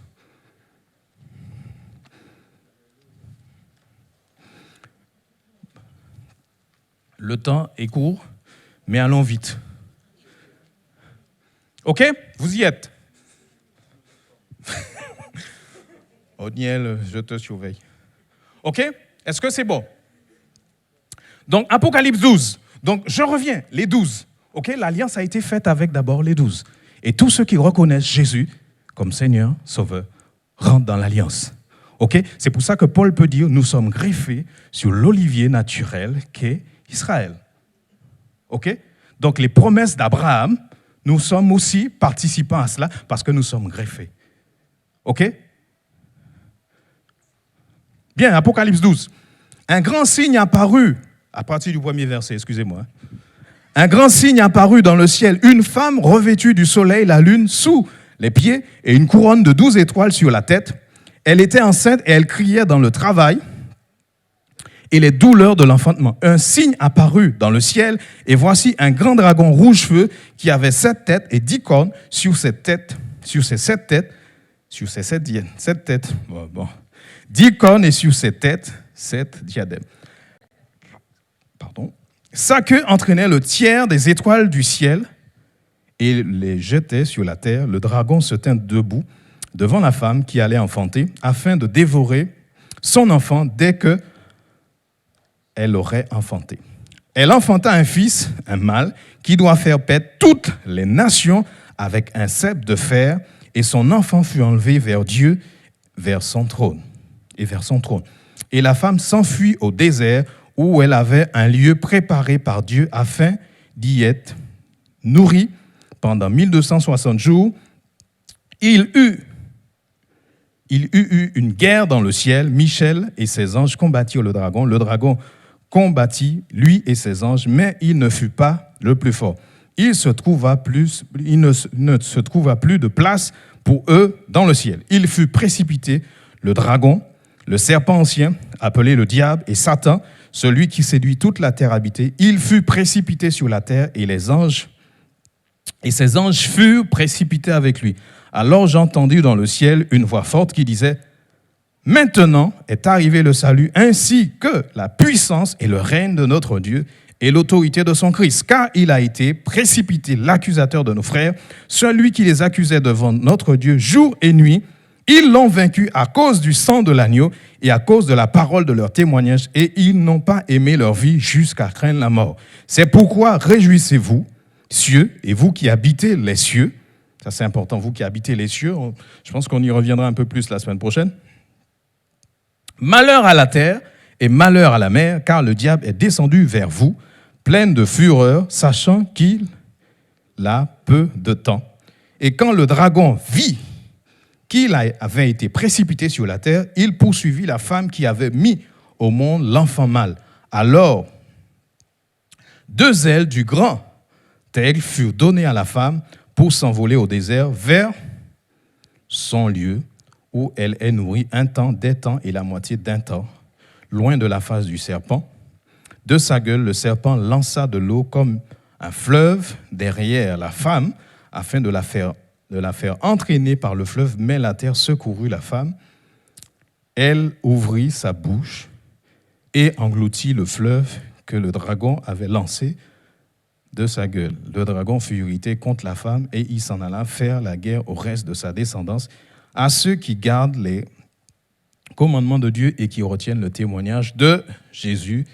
[SPEAKER 1] Le temps est court, mais allons vite. OK? Vous y êtes? Oniel, je te surveille. OK? Est-ce que c'est bon? Donc, Apocalypse 12. Donc, je reviens, les 12. OK? L'alliance a été faite avec d'abord les 12. Et tous ceux qui reconnaissent Jésus comme Seigneur, Sauveur, rentrent dans l'alliance. OK? C'est pour ça que Paul peut dire, nous sommes greffés sur l'olivier naturel qu'est Israël. OK? Donc, les promesses d'Abraham, nous sommes aussi participants à cela parce que nous sommes greffés. OK? Bien, Apocalypse 12. Un grand signe apparut, à partir du premier verset, excusez-moi. Un grand signe apparut dans le ciel, une femme revêtue du soleil, la lune, sous les pieds et une couronne de 12 étoiles sur la tête. Elle était enceinte et elle criait dans le travail et les douleurs de l'enfantement. Un signe apparut dans le ciel et voici un grand dragon rouge-feu qui avait 7 têtes et 10 cornes sur ses 7 têtes. Bon. 10 cornes et sur ses têtes, 7 diadèmes. Pardon. Sa queue entraînait le tiers des étoiles du ciel et les jetait sur la terre. Le dragon se tint debout devant la femme qui allait enfanter afin de dévorer son enfant dès que elle aurait enfanté. Elle enfanta un fils, un mâle, qui doit faire paître toutes les nations avec un sceptre de fer, et son enfant fut enlevé vers Dieu, vers son trône. Et la femme s'enfuit au désert où elle avait un lieu préparé par Dieu afin d'y être nourrie pendant 1260 jours. Il eut une guerre dans le ciel. Michel et ses anges combattirent le dragon. Le dragon combattit, lui et ses anges, mais il ne fut pas le plus fort. Il ne se trouva plus de place pour eux dans le ciel. Il fut précipité, le dragon, le serpent ancien, appelé le diable et Satan, celui qui séduit toute la terre habitée. Il fut précipité sur la terre et ses anges furent précipités avec lui. Alors j'entendis dans le ciel une voix forte qui disait « Maintenant est arrivé le salut, ainsi que la puissance et le règne de notre Dieu et l'autorité de son Christ, car il a été précipité l'accusateur de nos frères, celui qui les accusait devant notre Dieu jour et nuit. Ils l'ont vaincu à cause du sang de l'agneau et à cause de la parole de leur témoignage, et ils n'ont pas aimé leur vie jusqu'à craindre la mort. C'est pourquoi réjouissez-vous, cieux, et vous qui habitez les cieux. » Ça, c'est important, vous qui habitez les cieux. Je pense qu'on y reviendra un peu plus la semaine prochaine. « Malheur à la terre et malheur à la mer, car le diable est descendu vers vous, plein de fureur, sachant qu'il a peu de temps. Et quand le dragon vit qu'il avait été précipité sur la terre, il poursuivit la femme qui avait mis au monde l'enfant mâle. Alors, 2 ailes du grand aigle furent données à la femme pour s'envoler au désert vers son lieu où elle est nourrie un temps, des temps et la moitié d'un temps. loin de la face du serpent. De sa gueule, le serpent lança de l'eau comme un fleuve derrière la femme, afin de la faire entraîner par le fleuve, mais la terre secourut la femme. Elle ouvrit sa bouche et engloutit le fleuve que le dragon avait lancé de sa gueule. Le dragon fut irrité contre la femme et il s'en alla faire la guerre au reste de sa descendance, à ceux qui gardent les commandements de Dieu et qui retiennent le témoignage de Jésus.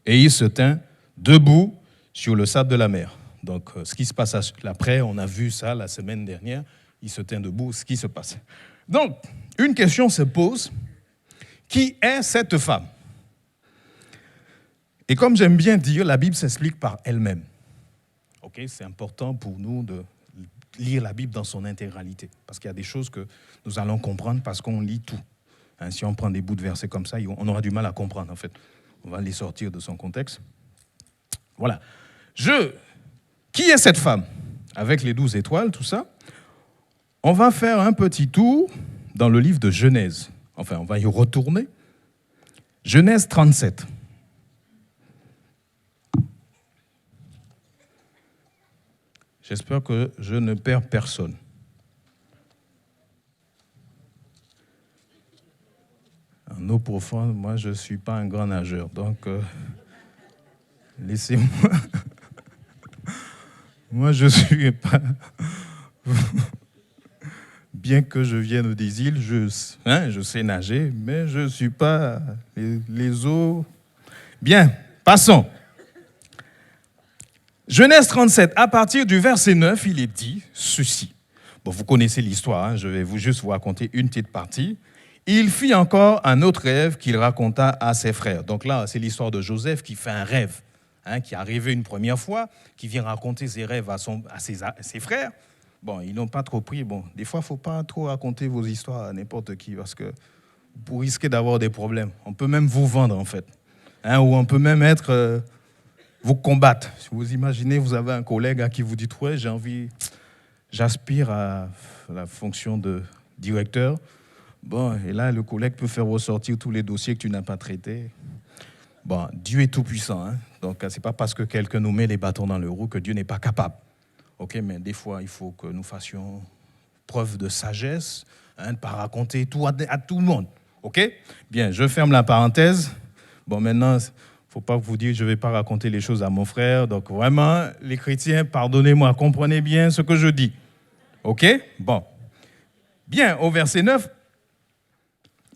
[SPEAKER 1] Et il se tint debout sur le sable de la mer. Donc, ce qui se passe après, on a vu ça la semaine dernière, il se tint debout, ce qui se passe. Donc, une question se pose, qui est cette femme? Et comme j'aime bien dire, la Bible s'explique par elle-même. Okay, c'est important pour nous de lire la Bible dans son intégralité, parce qu'il y a des choses que nous allons comprendre parce qu'on lit tout. Hein, si on prend des bouts de versets comme ça, on aura du mal à comprendre, en fait. On va les sortir de son contexte. Voilà. Qui est cette femme? Avec les 12 étoiles, tout ça. On va faire un petit tour dans le livre de Genèse. Enfin, on va y retourner. Genèse 37. J'espère que je ne perds personne. En eau profonde, moi, je ne suis pas un grand nageur. Donc, laissez-moi. Moi, je ne suis pas... Bien que je vienne des îles, je sais nager, mais je ne suis pas les eaux. Bien, passons. Genèse 37, à partir du verset 9, il est dit ceci. Bon, vous connaissez l'histoire, hein, je vais juste vous raconter une petite partie. Il fit encore un autre rêve qu'il raconta à ses frères. Donc là, c'est l'histoire de Joseph qui fait un rêve, hein, qui est arrivé une première fois, qui vient raconter ses rêves à ses frères. Bon, ils n'ont pas trop pris. Bon, des fois, il ne faut pas trop raconter vos histoires à n'importe qui parce que vous risquez d'avoir des problèmes. On peut même vous vendre, en fait. Hein, ou on peut même vous combattre. Si vous imaginez, vous avez un collègue à qui vous dites « Ouais, j'aspire à la fonction de directeur. » Bon, et là, le collègue peut faire ressortir tous les dossiers que tu n'as pas traités. Bon, Dieu est tout-puissant. Hein? Donc, ce n'est pas parce que quelqu'un nous met les bâtons dans le roue que Dieu n'est pas capable. Ok, mais des fois, il faut que nous fassions preuve de sagesse, hein, de ne pas raconter tout à tout le monde. Ok? Bien, je ferme la parenthèse. Bon, maintenant, il ne faut pas vous dire que je ne vais pas raconter les choses à mon frère. Donc, vraiment, les chrétiens, pardonnez-moi, comprenez bien ce que je dis. Ok? Bon. Bien, au verset 9,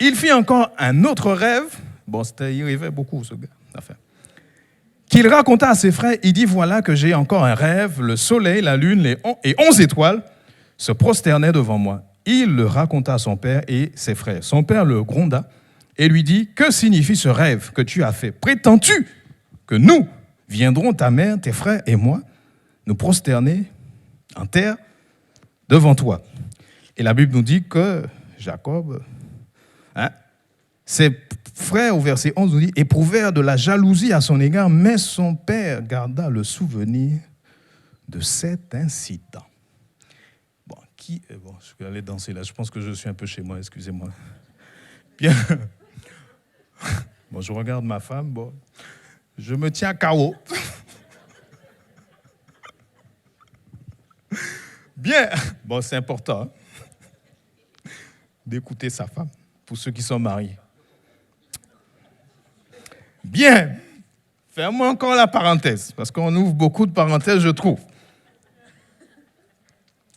[SPEAKER 1] il fit encore un autre rêve. Bon, il rêvait beaucoup, ce gars. Enfin. Qu'il raconta à ses frères, il dit, voilà que j'ai encore un rêve, le soleil, la lune et 11 étoiles se prosternaient devant moi. Il le raconta à son père et ses frères. Son père le gronda et lui dit, que signifie ce rêve que tu as fait? Prétends-tu que nous viendrons, ta mère, tes frères et moi, nous prosterner en terre devant toi? Et la Bible nous dit que Jacob, ses frères, au verset 11, nous dit, éprouvèrent de la jalousie à son égard, mais son père garda le souvenir de cet incident. Bon, je vais aller danser là, je pense que je suis un peu chez moi, excusez-moi. Bien. Bon, je regarde ma femme, bon, je me tiens KO. Bien. Bon, c'est important d'écouter sa femme, pour ceux qui sont mariés. Bien, ferme-moi encore la parenthèse, parce qu'on ouvre beaucoup de parenthèses, je trouve.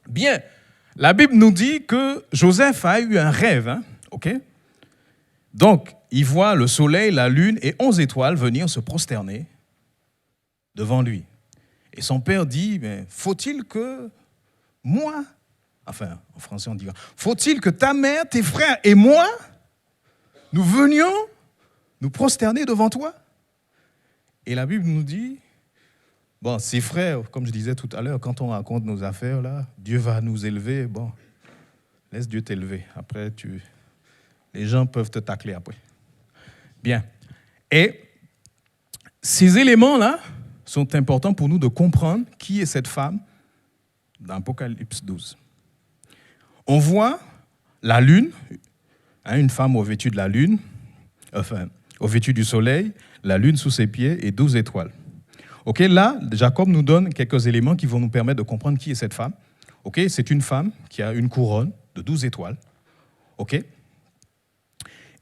[SPEAKER 1] Bien, la Bible nous dit que Joseph a eu un rêve, hein, ok? Donc, il voit le soleil, la lune et 11 étoiles venir se prosterner devant lui. Et son père dit, mais faut-il que moi, enfin, en français on dit, faut-il que ta mère, tes frères et moi, nous venions nous prosterner devant toi? Et la Bible nous dit, bon, ses frères, comme je disais tout à l'heure, quand on raconte nos affaires, là, Dieu va nous élever, bon, laisse Dieu t'élever. Après, les gens peuvent te tacler après. Bien. Et ces éléments-là sont importants pour nous de comprendre qui est cette femme dans Apocalypse 12. On voit la lune, une femme revêtue de la lune, enfin, revêtu du soleil, la lune sous ses pieds et 12 étoiles. Ok, là, Jacob nous donne quelques éléments qui vont nous permettre de comprendre qui est cette femme. Ok, c'est une femme qui a une couronne de 12 étoiles. Ok,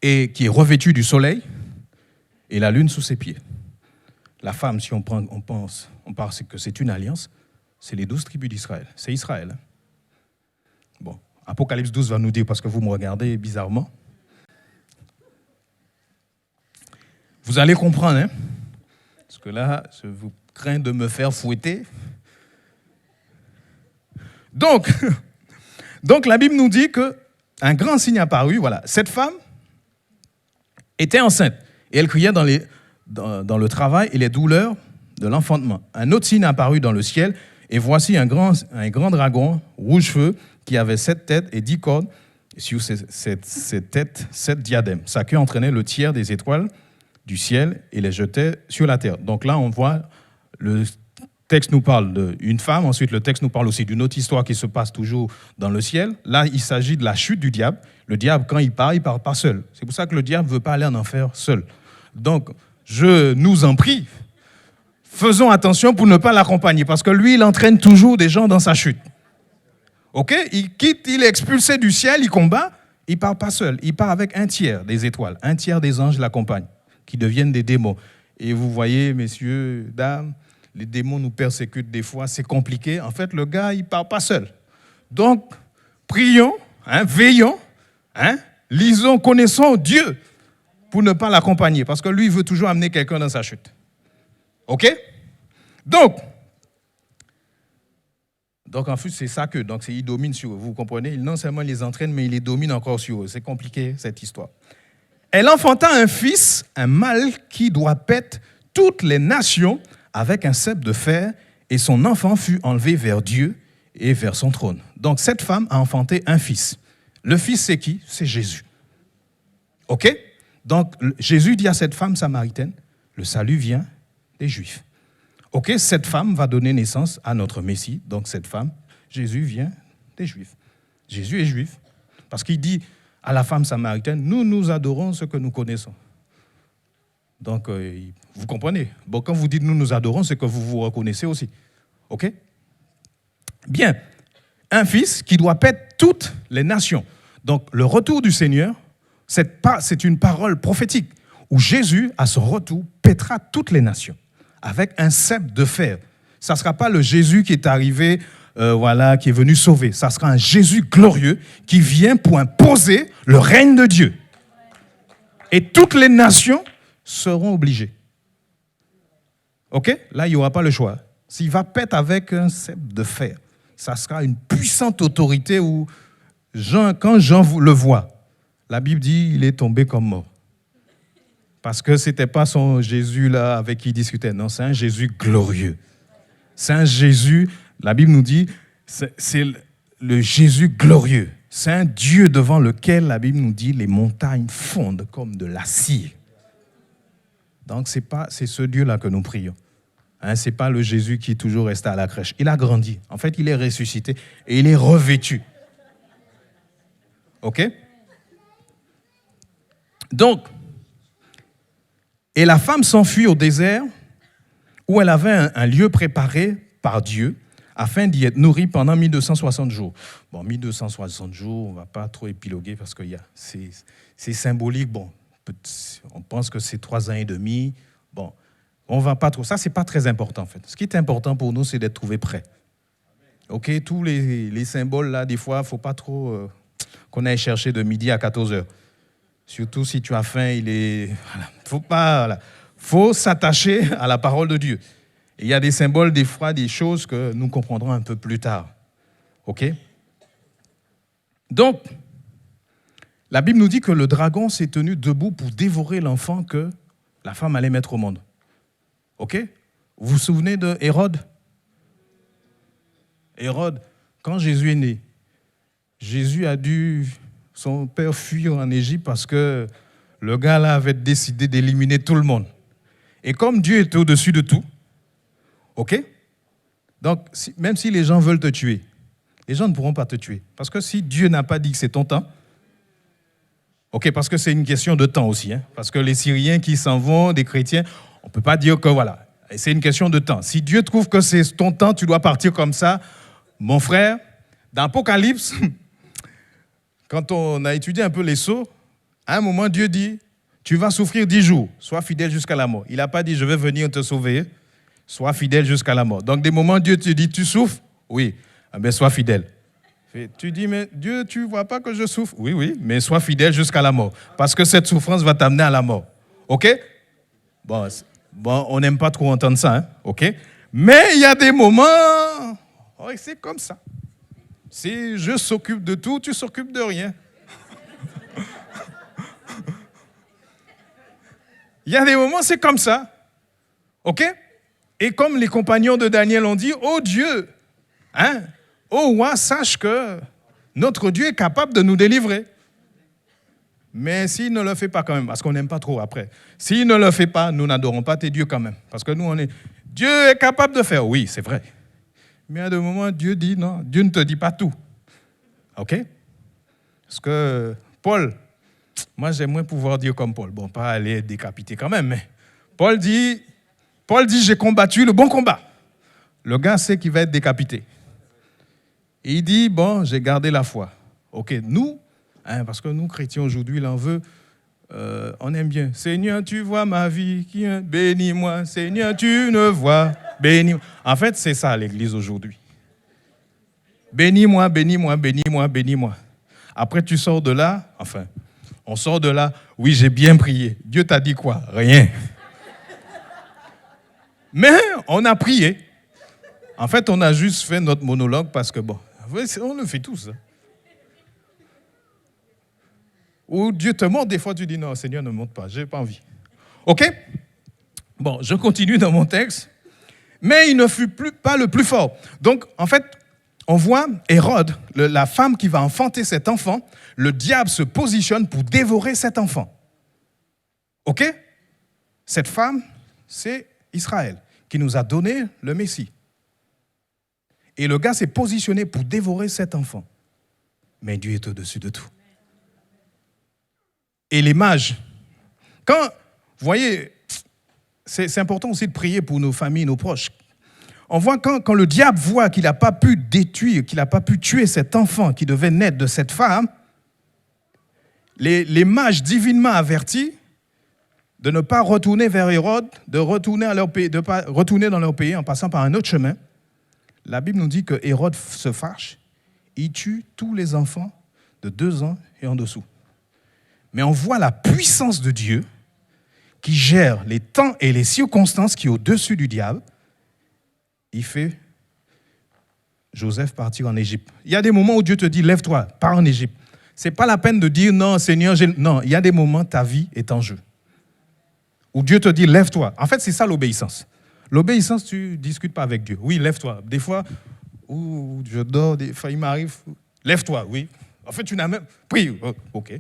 [SPEAKER 1] et qui est revêtue du soleil et la lune sous ses pieds. La femme, si on pense que c'est une alliance, c'est les 12 tribus d'Israël. C'est Israël. Hein? Bon, Apocalypse 12 va nous dire, parce que vous me regardez bizarrement. Vous allez comprendre, hein? Parce que là, je vous crains de me faire fouetter. Donc la Bible nous dit qu'un grand signe apparut. Voilà, cette femme était enceinte et elle criait dans le travail et les douleurs de l'enfantement. Un autre signe apparut dans le ciel et voici un grand dragon rouge feu qui avait 7 têtes et 10 cornes, et sur ces têtes, 7 diadèmes. Sa queue entraînait le tiers des étoiles du ciel et les jetait sur la terre. Donc là, on voit, le texte nous parle d'une femme, ensuite le texte nous parle aussi d'une autre histoire qui se passe toujours dans le ciel. Là, il s'agit de la chute du diable. Le diable, quand il part pas seul. C'est pour ça que le diable ne veut pas aller en enfer seul. Donc, je nous en prie, faisons attention pour ne pas l'accompagner, parce que lui, il entraîne toujours des gens dans sa chute. Ok, il est expulsé du ciel, il combat, il ne part pas seul, il part avec un tiers des étoiles, un tiers des anges l'accompagnent, qui deviennent des démons. Et vous voyez, messieurs, dames, les démons nous persécutent des fois, c'est compliqué. En fait, le gars, il ne part pas seul. Donc, prions, veillons, lisons, connaissons Dieu pour ne pas l'accompagner, parce que lui, il veut toujours amener quelqu'un dans sa chute. Ok? Donc en fait, c'est ça il domine sur eux, vous comprenez? Non seulement il les entraîne, mais il les domine encore sur eux. C'est compliqué, cette histoire. Elle enfanta un fils, un mâle qui doit paître toutes les nations avec un cep de fer, et son enfant fut enlevé vers Dieu et vers son trône. Donc cette femme a enfanté un fils. Le fils, c'est qui? C'est Jésus. Ok? Donc Jésus dit à cette femme samaritaine, le salut vient des Juifs. Ok, cette femme va donner naissance à notre Messie. Donc cette femme, Jésus vient des Juifs. Jésus est juif. Parce qu'il dit à la femme samaritaine, nous adorons ce que nous connaissons. Donc, vous comprenez. Bon, quand vous dites nous adorons, c'est que vous vous reconnaissez aussi. Ok? Bien. Un fils qui doit paître toutes les nations. Donc, le retour du Seigneur, c'est une parole prophétique où Jésus, à son retour, paîtra toutes les nations avec un cep de fer. Ça ne sera pas le Jésus qui est arrivé, qui est venu sauver. Ça sera un Jésus glorieux qui vient pour imposer le règne de Dieu. Et toutes les nations seront obligées. Ok? Là, il n'y aura pas le choix. S'il va paître avec un cep de fer, ça sera une puissante autorité où, quand Jean le voit, la Bible dit qu'il est tombé comme mort. Parce que ce n'était pas son Jésus là avec qui il discutait. Non, c'est un Jésus glorieux. C'est un Jésus, la Bible nous dit, c'est le Jésus glorieux. C'est un Dieu devant lequel la Bible nous dit les montagnes fondent comme de l'acier. Donc c'est ce Dieu-là que nous prions. Ce n'est pas le Jésus qui est toujours resté à la crèche. Il a grandi. En fait, il est ressuscité et il est revêtu. OK? Donc, et la femme s'enfuit au désert où elle avait un lieu préparé par Dieu afin d'y être nourrie pendant 1260 jours. Bon, 1260 jours, on ne va pas trop épiloguer parce que c'est symbolique. Bon, on pense que c'est 3 ans et demi. Bon, on ne va pas trop. Ça, ce n'est pas très important en fait. Ce qui est important pour nous, c'est d'être trouvé prêt. OK, tous les symboles là, des fois, il ne faut pas trop qu'on aille chercher de midi à 14 heures. Surtout si tu as faim, faut s'attacher à la parole de Dieu. Et il y a des symboles, des fois, des choses que nous comprendrons un peu plus tard. OK? Donc, la Bible nous dit que le dragon s'est tenu debout pour dévorer l'enfant que la femme allait mettre au monde. OK? Vous vous souvenez de Hérode? Hérode, quand Jésus est né, Jésus a dû son père fuir en Égypte parce que le gars là avait décidé d'éliminer tout le monde. Et comme Dieu est au-dessus de tout, ok? Donc, même si les gens veulent te tuer, les gens ne pourront pas te tuer. Parce que si Dieu n'a pas dit que c'est ton temps, OK, parce que c'est une question de temps aussi. Hein, parce que les Syriens qui s'en vont, des chrétiens, on ne peut pas dire que voilà. C'est une question de temps. Si Dieu trouve que c'est ton temps, tu dois partir comme ça. Mon frère, dans Apocalypse, quand on a étudié un peu les sceaux, à un moment, Dieu dit, tu vas souffrir 10 jours, sois fidèle jusqu'à la mort. Il n'a pas dit, je vais venir te sauver, sois fidèle jusqu'à la mort. Donc, des moments, Dieu te dit, tu souffres? Oui, ah ben, sois fidèle. Tu dis, mais Dieu, tu ne vois pas que je souffre? Oui, oui, mais sois fidèle jusqu'à la mort. Parce que cette souffrance va t'amener à la mort. OK? Bon, on n'aime pas trop entendre ça, hein? OK? Mais il y a des moments, oh, c'est comme ça. Si je s'occupe de tout, tu s'occupes de rien. Il y a des moments, c'est comme ça. OK? Et comme les compagnons de Daniel ont dit, oh Dieu, hein? Oh roi, sache que notre Dieu est capable de nous délivrer. Mais s'il ne le fait pas quand même, parce qu'on n'aime pas trop après, s'il ne le fait pas, nous n'adorons pas tes dieux quand même. Parce que nous, on est, Dieu est capable de faire. Oui, c'est vrai. Mais à des moments, Dieu dit non, Dieu ne te dit pas tout. OK? Parce que Paul, moi j'aimerais pouvoir dire comme Paul. Bon, pas aller être décapité quand même, mais Paul dit, j'ai combattu le bon combat. Le gars sait qu'il va être décapité. Et il dit, bon, j'ai gardé la foi. OK, nous, hein, parce que nous, chrétiens, aujourd'hui, l'on veut, on aime bien. Seigneur, tu vois ma vie, bénis-moi. Seigneur, tu ne vois, bénis-moi. En fait, c'est ça l'Église aujourd'hui. Bénis-moi, bénis-moi, bénis-moi, bénis-moi. Après, tu sors de là, enfin, on sort de là, oui, j'ai bien prié. Dieu t'a dit quoi? Rien. Mais on a prié. En fait, on a juste fait notre monologue parce que, bon, on le fait tous. Hein. Ou Dieu te montre, des fois tu dis non, Seigneur ne montre pas, je n'ai pas envie. OK? Bon, je continue dans mon texte. Mais il ne fut pas le plus fort. Donc, en fait, on voit Hérode, la femme qui va enfanter cet enfant, le diable se positionne pour dévorer cet enfant. OK? Cette femme, c'est Israël, qui nous a donné le Messie. Et le gars s'est positionné pour dévorer cet enfant. Mais Dieu est au-dessus de tout. Et les mages, quand, vous voyez, c'est important aussi de prier pour nos familles, nos proches. On voit quand le diable voit qu'il n'a pas pu détruire, qu'il n'a pas pu tuer cet enfant qui devait naître de cette femme, les mages divinement avertis de ne pas retourner vers Hérode, de retourner pas retourner dans leur pays en passant par un autre chemin. La Bible nous dit que Hérode se fâche, il tue tous les enfants de 2 ans et en dessous. Mais on voit la puissance de Dieu qui gère les temps et les circonstances qui est au-dessus du diable. Il fait Joseph partir en Égypte. Il y a des moments où Dieu te dit, lève-toi, pars en Égypte. Ce n'est pas la peine de dire, non, Seigneur, non, il y a des moments, ta vie est en jeu. Où Dieu te dit, lève-toi. En fait, c'est ça l'obéissance. L'obéissance, tu ne discutes pas avec Dieu. Oui, lève-toi. Des fois, je dors, des fois, il m'arrive, lève-toi, oui. En fait, tu n'as même... Prie, OK.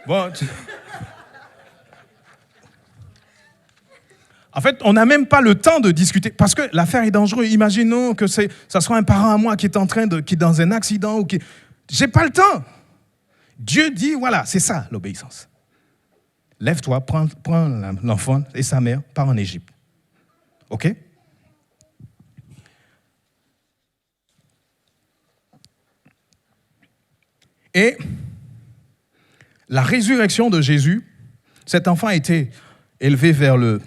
[SPEAKER 1] Bon, En fait, on n'a même pas le temps de discuter, parce que l'affaire est dangereuse. Imaginons que ça soit un parent à moi qui est qui est dans un accident, ou qui... J'ai pas le temps. Dieu dit, voilà, c'est ça l'obéissance. Lève-toi, prends l'enfant et sa mère, pars en Égypte. OK? Et la résurrection de Jésus, cet enfant a été élevé vers le...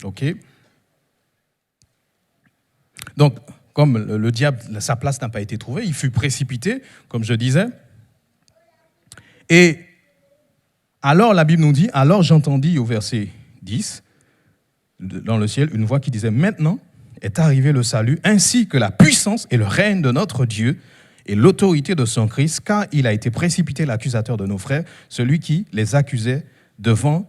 [SPEAKER 1] OK? Donc, comme le diable, sa place n'a pas été trouvée, il fut précipité, comme je disais. Et alors, la Bible nous dit, alors j'entendis au verset 10, dans le ciel, une voix qui disait, maintenant est arrivé le salut, ainsi que la puissance et le règne de notre Dieu et l'autorité de son Christ, car il a été précipité l'accusateur de nos frères, celui qui les accusait devant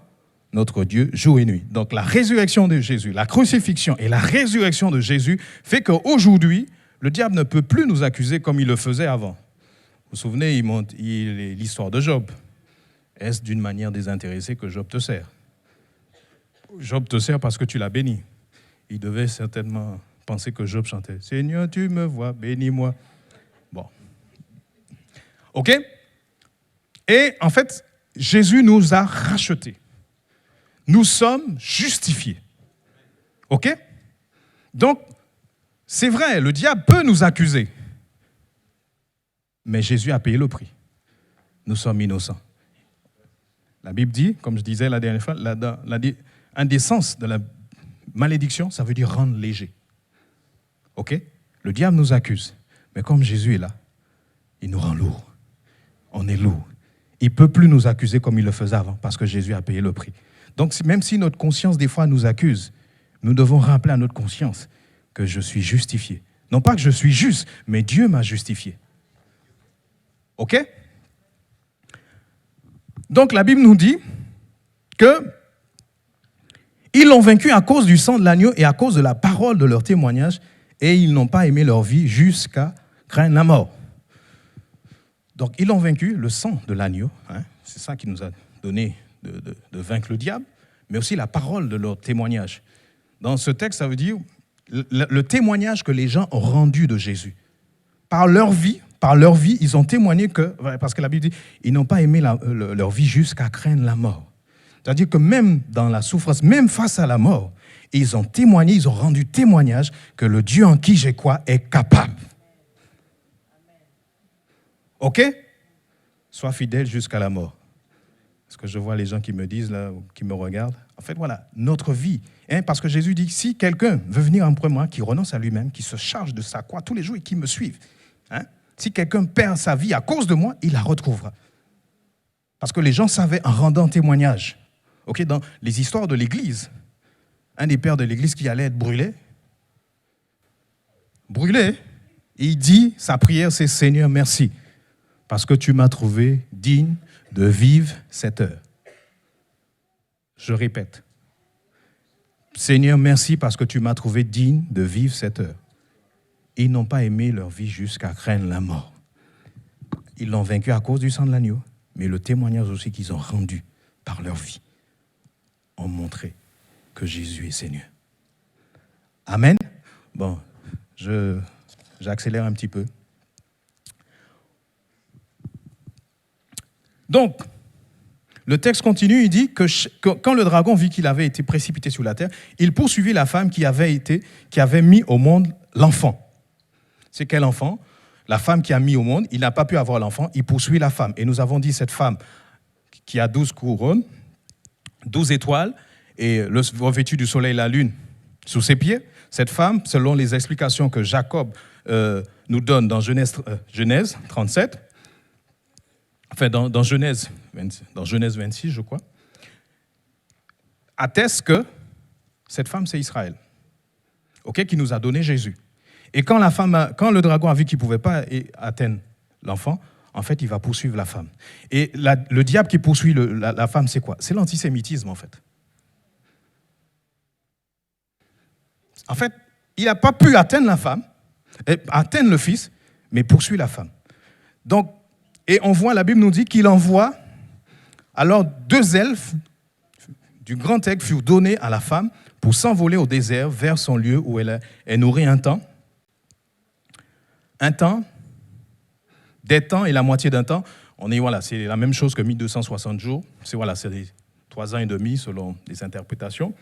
[SPEAKER 1] notre Dieu jour et nuit. Donc la résurrection de Jésus, la crucifixion et la résurrection de Jésus fait qu'aujourd'hui, le diable ne peut plus nous accuser comme il le faisait avant. Vous vous souvenez, l'histoire de Job. Est-ce d'une manière désintéressée que Job te sert? Job te sert parce que tu l'as béni. Il devait certainement pensais que Job chantait. Seigneur, tu me vois, bénis-moi. Bon. OK? Et en fait, Jésus nous a rachetés. Nous sommes justifiés. OK? Donc, c'est vrai, le diable peut nous accuser. Mais Jésus a payé le prix. Nous sommes innocents. La Bible dit, comme je disais la dernière fois, un des sens de la malédiction, ça veut dire rendre léger. OK? Le diable nous accuse. Mais comme Jésus est là, il nous rend lourd. On est lourd. Il ne peut plus nous accuser comme il le faisait avant, parce que Jésus a payé le prix. Donc, même si notre conscience, des fois, nous accuse, nous devons rappeler à notre conscience que je suis justifié. Non pas que je suis juste, mais Dieu m'a justifié. OK? Donc, la Bible nous dit que ils l'ont vaincu à cause du sang de l'agneau et à cause de la parole de leur témoignage, et ils n'ont pas aimé leur vie jusqu'à craindre la mort. Donc, ils ont vaincu le sang de l'agneau. C'est ça qui nous a donné de vaincre le diable, mais aussi la parole de leur témoignage. Dans ce texte, ça veut dire le témoignage que les gens ont rendu de Jésus. Par leur vie, ils ont témoigné que, parce que la Bible dit, ils n'ont pas aimé leur vie jusqu'à craindre la mort. C'est-à-dire que même dans la souffrance, même face à la mort, ils ont témoigné, ils ont rendu témoignage que le Dieu en qui j'ai crois est capable. OK? Sois fidèle jusqu'à la mort. Parce que je vois les gens qui me disent, là, qui me regardent. En fait, voilà, notre vie. Parce que Jésus dit, si quelqu'un veut venir après moi, qui renonce à lui-même, qui se charge de sa croix tous les jours et qui me suive, si quelqu'un perd sa vie à cause de moi, il la retrouvera. Parce que les gens savaient en rendant témoignage. OK, dans les histoires de l'Église, un des pères de l'Église qui allait être brûlé, il dit, sa prière, c'est « Seigneur, merci, parce que tu m'as trouvé digne de vivre cette heure. » Je répète. « Seigneur, merci, parce que tu m'as trouvé digne de vivre cette heure. » Ils n'ont pas aimé leur vie jusqu'à craindre la mort. Ils l'ont vaincu à cause du sang de l'agneau, mais le témoignage aussi qu'ils ont rendu par leur vie ont montré que Jésus est Seigneur. Amen. Bon, j'accélère un petit peu. Donc, le texte continue, il dit que quand le dragon vit qu'il avait été précipité sur la terre, il poursuivit la femme qui avait mis au monde l'enfant. C'est quel enfant? La femme qui a mis au monde, il n'a pas pu avoir l'enfant, il poursuit la femme. Et nous avons dit cette femme qui a 12 couronnes, 12 étoiles, et revêtue du soleil et la lune sous ses pieds. Cette femme, selon les explications que Jacob nous donne dans Genèse 37, enfin dans Genèse 26, je crois, atteste que cette femme, c'est Israël, qui nous a donné Jésus. Et quand le dragon a vu qu'il ne pouvait pas atteindre l'enfant, en fait, il va poursuivre la femme. Et le diable qui poursuit la femme, c'est quoi? C'est l'antisémitisme, en fait. En fait, il n'a pas pu atteindre la femme, atteindre le fils, mais poursuit la femme. Donc, et on voit, la Bible nous dit qu'il envoie, alors 2 elfes du grand aigle furent donnés à la femme pour s'envoler au désert vers son lieu où elle est nourrie un temps, des temps et la moitié d'un temps. C'est la même chose que 1260 jours. C'est 3 ans et demi selon les interprétations.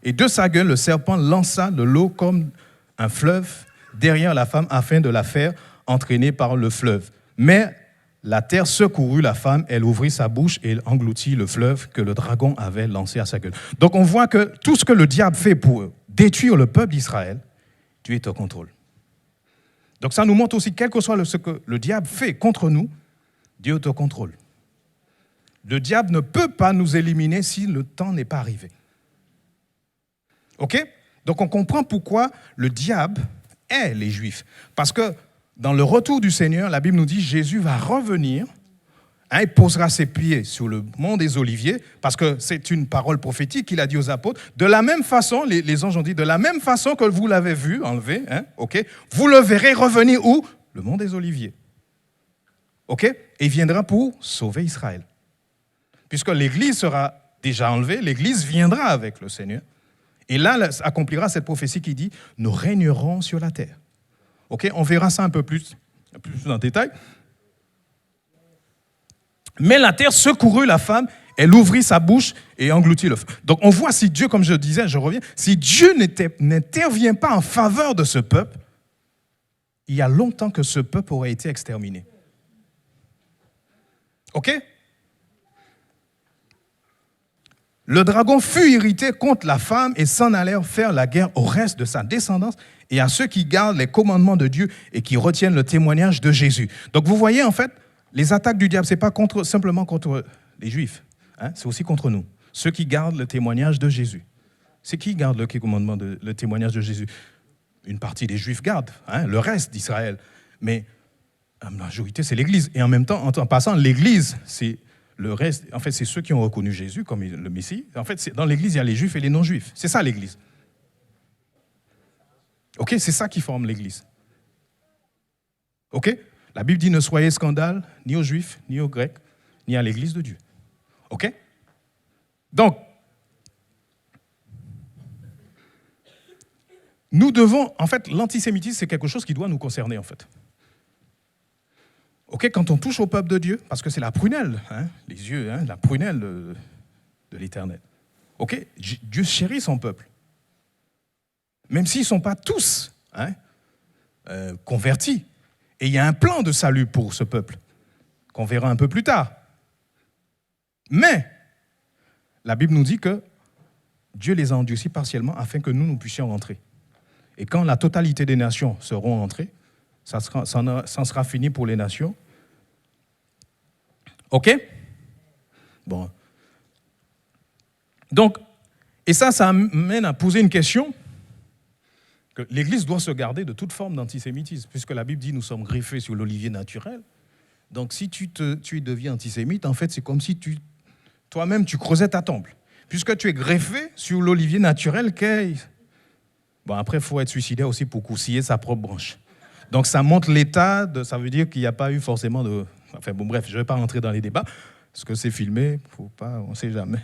[SPEAKER 1] Et de sa gueule, le serpent lança de l'eau comme un fleuve derrière la femme afin de la faire entraîner par le fleuve. Mais la terre secourut la femme, elle ouvrit sa bouche et engloutit le fleuve que le dragon avait lancé à sa gueule. Donc on voit que tout ce que le diable fait pour détruire le peuple d'Israël, Dieu est au contrôle. Donc ça nous montre aussi, quel que soit ce que le diable fait contre nous, Dieu est au contrôle. Le diable ne peut pas nous éliminer si le temps n'est pas arrivé. OK? Donc on comprend pourquoi le diable hait les Juifs. Parce que dans le retour du Seigneur, la Bible nous dit Jésus va revenir, il posera ses pieds sur le mont des Oliviers, parce que c'est une parole prophétique qu'il a dit aux apôtres. De la même façon, les anges ont dit, de la même façon que vous l'avez vu enlevé, vous le verrez revenir où? Le mont des Oliviers. OK? Et il viendra pour sauver Israël. Puisque l'Église sera déjà enlevée, l'Église viendra avec le Seigneur. Et là, accomplira cette prophétie qui dit « Nous régnerons sur la terre ». Ok, on verra ça un peu plus en détail. Mais la terre secourut la femme, elle ouvrit sa bouche et engloutit le feu. Donc on voit si Dieu, comme je disais, je reviens, si Dieu n'intervient pas en faveur de ce peuple, il y a longtemps que ce peuple aurait été exterminé. Ok? Le dragon fut irrité contre la femme et s'en allèrent faire la guerre au reste de sa descendance et à ceux qui gardent les commandements de Dieu et qui retiennent le témoignage de Jésus. Donc vous voyez, en fait, les attaques du diable, ce n'est pas simplement contre les Juifs, hein, c'est aussi contre nous, ceux qui gardent le témoignage de Jésus. C'est qui garde le commandement, le témoignage de Jésus? Une partie des Juifs gardent, hein, le reste d'Israël. Mais la majorité, c'est l'Église. Et en même temps, en passant, l'Église, c'est le reste. En fait, c'est ceux qui ont reconnu Jésus comme le Messie. En fait, dans l'Église, il y a les Juifs et les non-Juifs. C'est ça, l'Église. OK, c'est ça qui forme l'Église. OK? La Bible dit « Ne soyez scandale ni aux Juifs, ni aux Grecs, ni à l'Église de Dieu. » OK? Donc, nous devons, en fait, l'antisémitisme, c'est quelque chose qui doit nous concerner, en fait. OK, quand on touche au peuple de Dieu, parce que c'est la prunelle, hein, les yeux, hein, la prunelle de l'Éternel. OK, Dieu chérit son peuple. Même s'ils ne sont pas tous convertis. Et il y a un plan de salut pour ce peuple, qu'on verra un peu plus tard. Mais, la Bible nous dit que Dieu les a endurcis partiellement afin que nous puissions rentrer. Et quand la totalité des nations seront entrées, ça sera fini pour les nations. OK? Bon. Donc, et ça amène à poser une question, que l'Église doit se garder de toute forme d'antisémitisme, puisque la Bible dit nous sommes greffés sur l'olivier naturel. Donc si tu deviens antisémite, en fait, c'est comme si toi-même tu creusais ta tombe. Puisque tu es greffé sur l'olivier naturel, bon, après, il faut être suicidaire aussi pour cousiller sa propre branche. Donc ça montre l'état, ça veut dire qu'il n'y a pas eu forcément de... Enfin bon, bref, je ne vais pas rentrer dans les débats, parce que c'est filmé, faut pas, on ne sait jamais.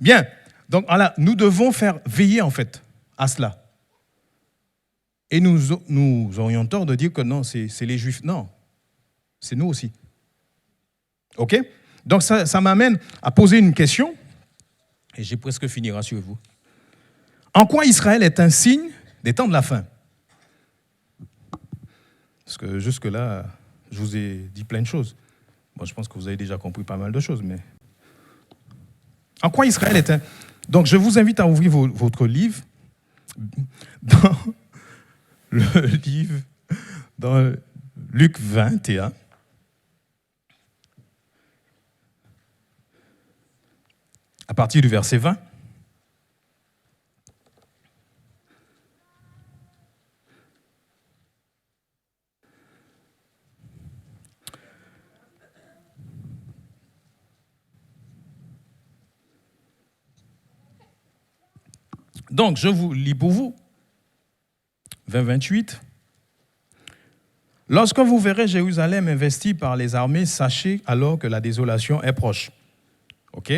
[SPEAKER 1] Bien, donc voilà, nous devons faire veiller en fait à cela. Et nous aurions tort de dire que non, c'est les Juifs. Non, c'est nous aussi. OK? Donc ça m'amène à poser une question, et j'ai presque fini, rassurez-vous. En quoi Israël est un signe des temps de la fin? Parce que jusque-là, je vous ai dit plein de choses. Bon, je pense que vous avez déjà compris pas mal de choses, mais... En quoi Israël est un... Donc, je vous invite à ouvrir votre livre dans le livre, dans Luc 21. À partir du verset 20. Donc, je vous lis pour vous. 28. Lorsque vous verrez Jérusalem investie par les armées, sachez alors que la désolation est proche. OK?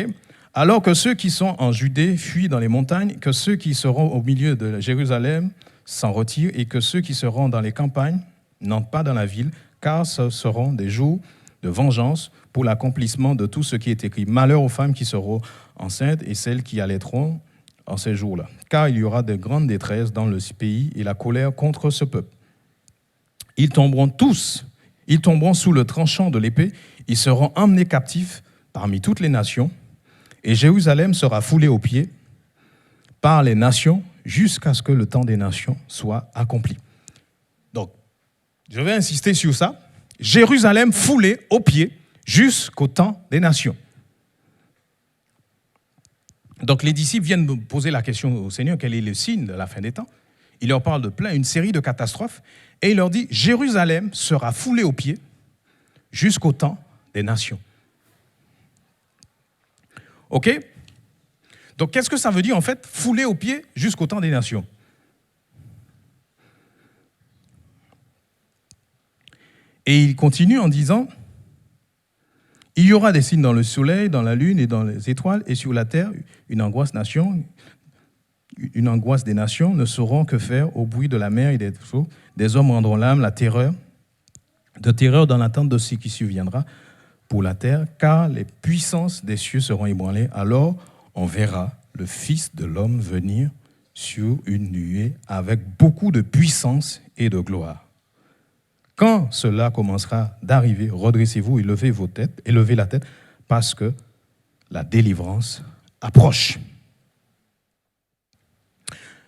[SPEAKER 1] Alors que ceux qui sont en Judée fuient dans les montagnes, que ceux qui seront au milieu de Jérusalem s'en retirent et que ceux qui seront dans les campagnes n'entrent pas dans la ville, car ce seront des jours de vengeance pour l'accomplissement de tout ce qui est écrit. Malheur aux femmes qui seront enceintes et celles qui allaiteront en ces jours-là, car il y aura de grandes détresses dans le pays et la colère contre ce peuple. Ils tomberont tous, ils tomberont sous le tranchant de l'épée, ils seront emmenés captifs parmi toutes les nations, et Jérusalem sera foulée aux pieds par les nations jusqu'à ce que le temps des nations soit accompli. Donc, je vais insister sur ça. Jérusalem foulée aux pieds jusqu'au temps des nations. Donc les disciples viennent me poser la question au Seigneur, quel est le signe de la fin des temps? Il leur parle de une série de catastrophes, et il leur dit, Jérusalem sera foulée aux pieds jusqu'au temps des nations. OK? Donc qu'est-ce que ça veut dire en fait, foulée aux pieds jusqu'au temps des nations? Et il continue en disant, Il y aura des signes dans le soleil, dans la lune et dans les étoiles, et sur la terre, une angoisse des nations ne sauront que faire au bruit de la mer et des eaux. Des hommes rendront l'âme, la terreur, de terreur dans l'attente de ce qui surviendra pour la terre, car les puissances des cieux seront ébranlées. Alors on verra le Fils de l'homme venir sur une nuée avec beaucoup de puissance et de gloire. Quand cela commencera d'arriver, redressez-vous et levez la tête, parce que la délivrance approche.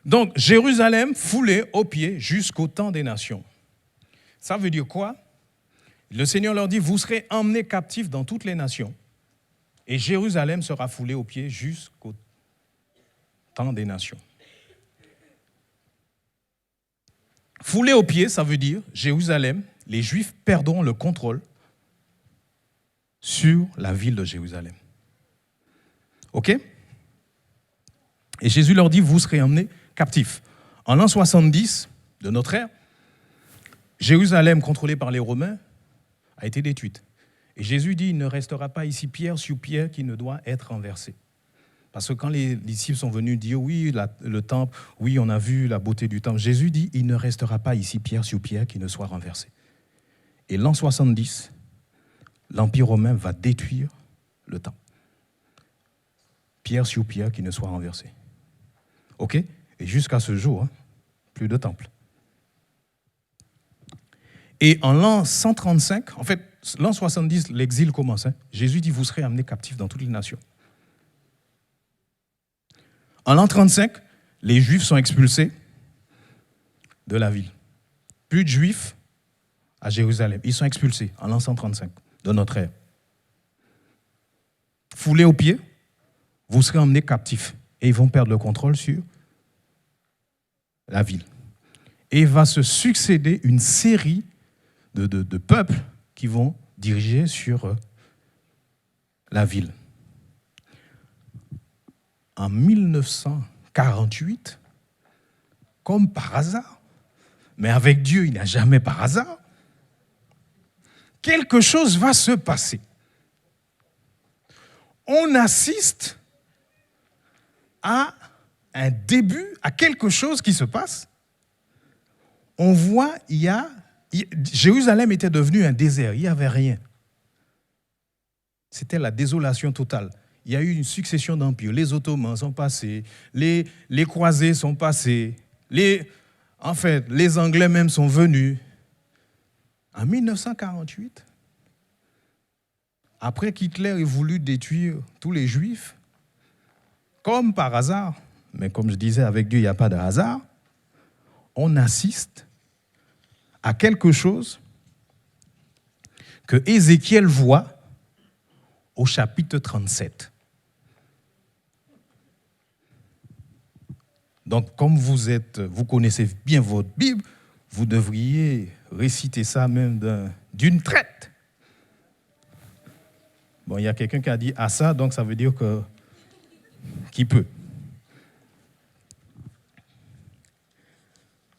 [SPEAKER 1] Donc, Jérusalem foulée aux pieds jusqu'au temps des nations. Ça veut dire quoi? Le Seigneur leur dit, vous serez emmenés captifs dans toutes les nations. Et Jérusalem sera foulée aux pieds jusqu'au temps des nations. Foulée aux pieds, ça veut dire, Jérusalem, les Juifs perdront le contrôle sur la ville de Jérusalem. OK? Et Jésus leur dit, vous serez emmenés captifs. En l'an 70 de notre ère, Jérusalem, contrôlée par les Romains, a été détruite. Et Jésus dit, il ne restera pas ici pierre sur pierre qui ne doit être renversée. Parce que quand les disciples sont venus dire, oui, le temple, oui, on a vu la beauté du temple, Jésus dit, il ne restera pas ici pierre sur pierre qui ne soit renversée. Et l'an 70, l'Empire romain va détruire le temple. Pierre sur pierre qui ne soit renversée. OK? Et jusqu'à ce jour, plus de temple. Et en l'an 135, en fait, l'an 70, l'exil commence. Jésus dit, vous serez amenés captifs dans toutes les nations. En l'an 35, les Juifs sont expulsés de la ville. Plus de Juifs à Jérusalem. Ils sont expulsés en l'an 135 de notre ère. Foulés aux pieds, vous serez emmenés captifs. Et ils vont perdre le contrôle sur la ville. Et il va se succéder une série de peuples qui vont diriger sur la ville. En 1948, comme par hasard, mais avec Dieu, il n'y a jamais par hasard, quelque chose va se passer. On assiste à un début, à quelque chose qui se passe. On voit, Jérusalem était devenu un désert, il n'y avait rien. C'était la désolation totale. Il y a eu une succession d'empires. Les Ottomans sont passés, les Croisés sont passés, les Anglais même sont venus. En 1948, après qu'Hitler ait voulu détruire tous les Juifs, comme par hasard, mais comme je disais, avec Dieu, il n'y a pas de hasard, on assiste à quelque chose que Ézéchiel voit au chapitre 37. Donc, comme vous connaissez bien votre Bible, vous devriez réciter ça même d'une traite. Bon, il y a quelqu'un qui a dit « à ça », donc ça veut dire que qui peut.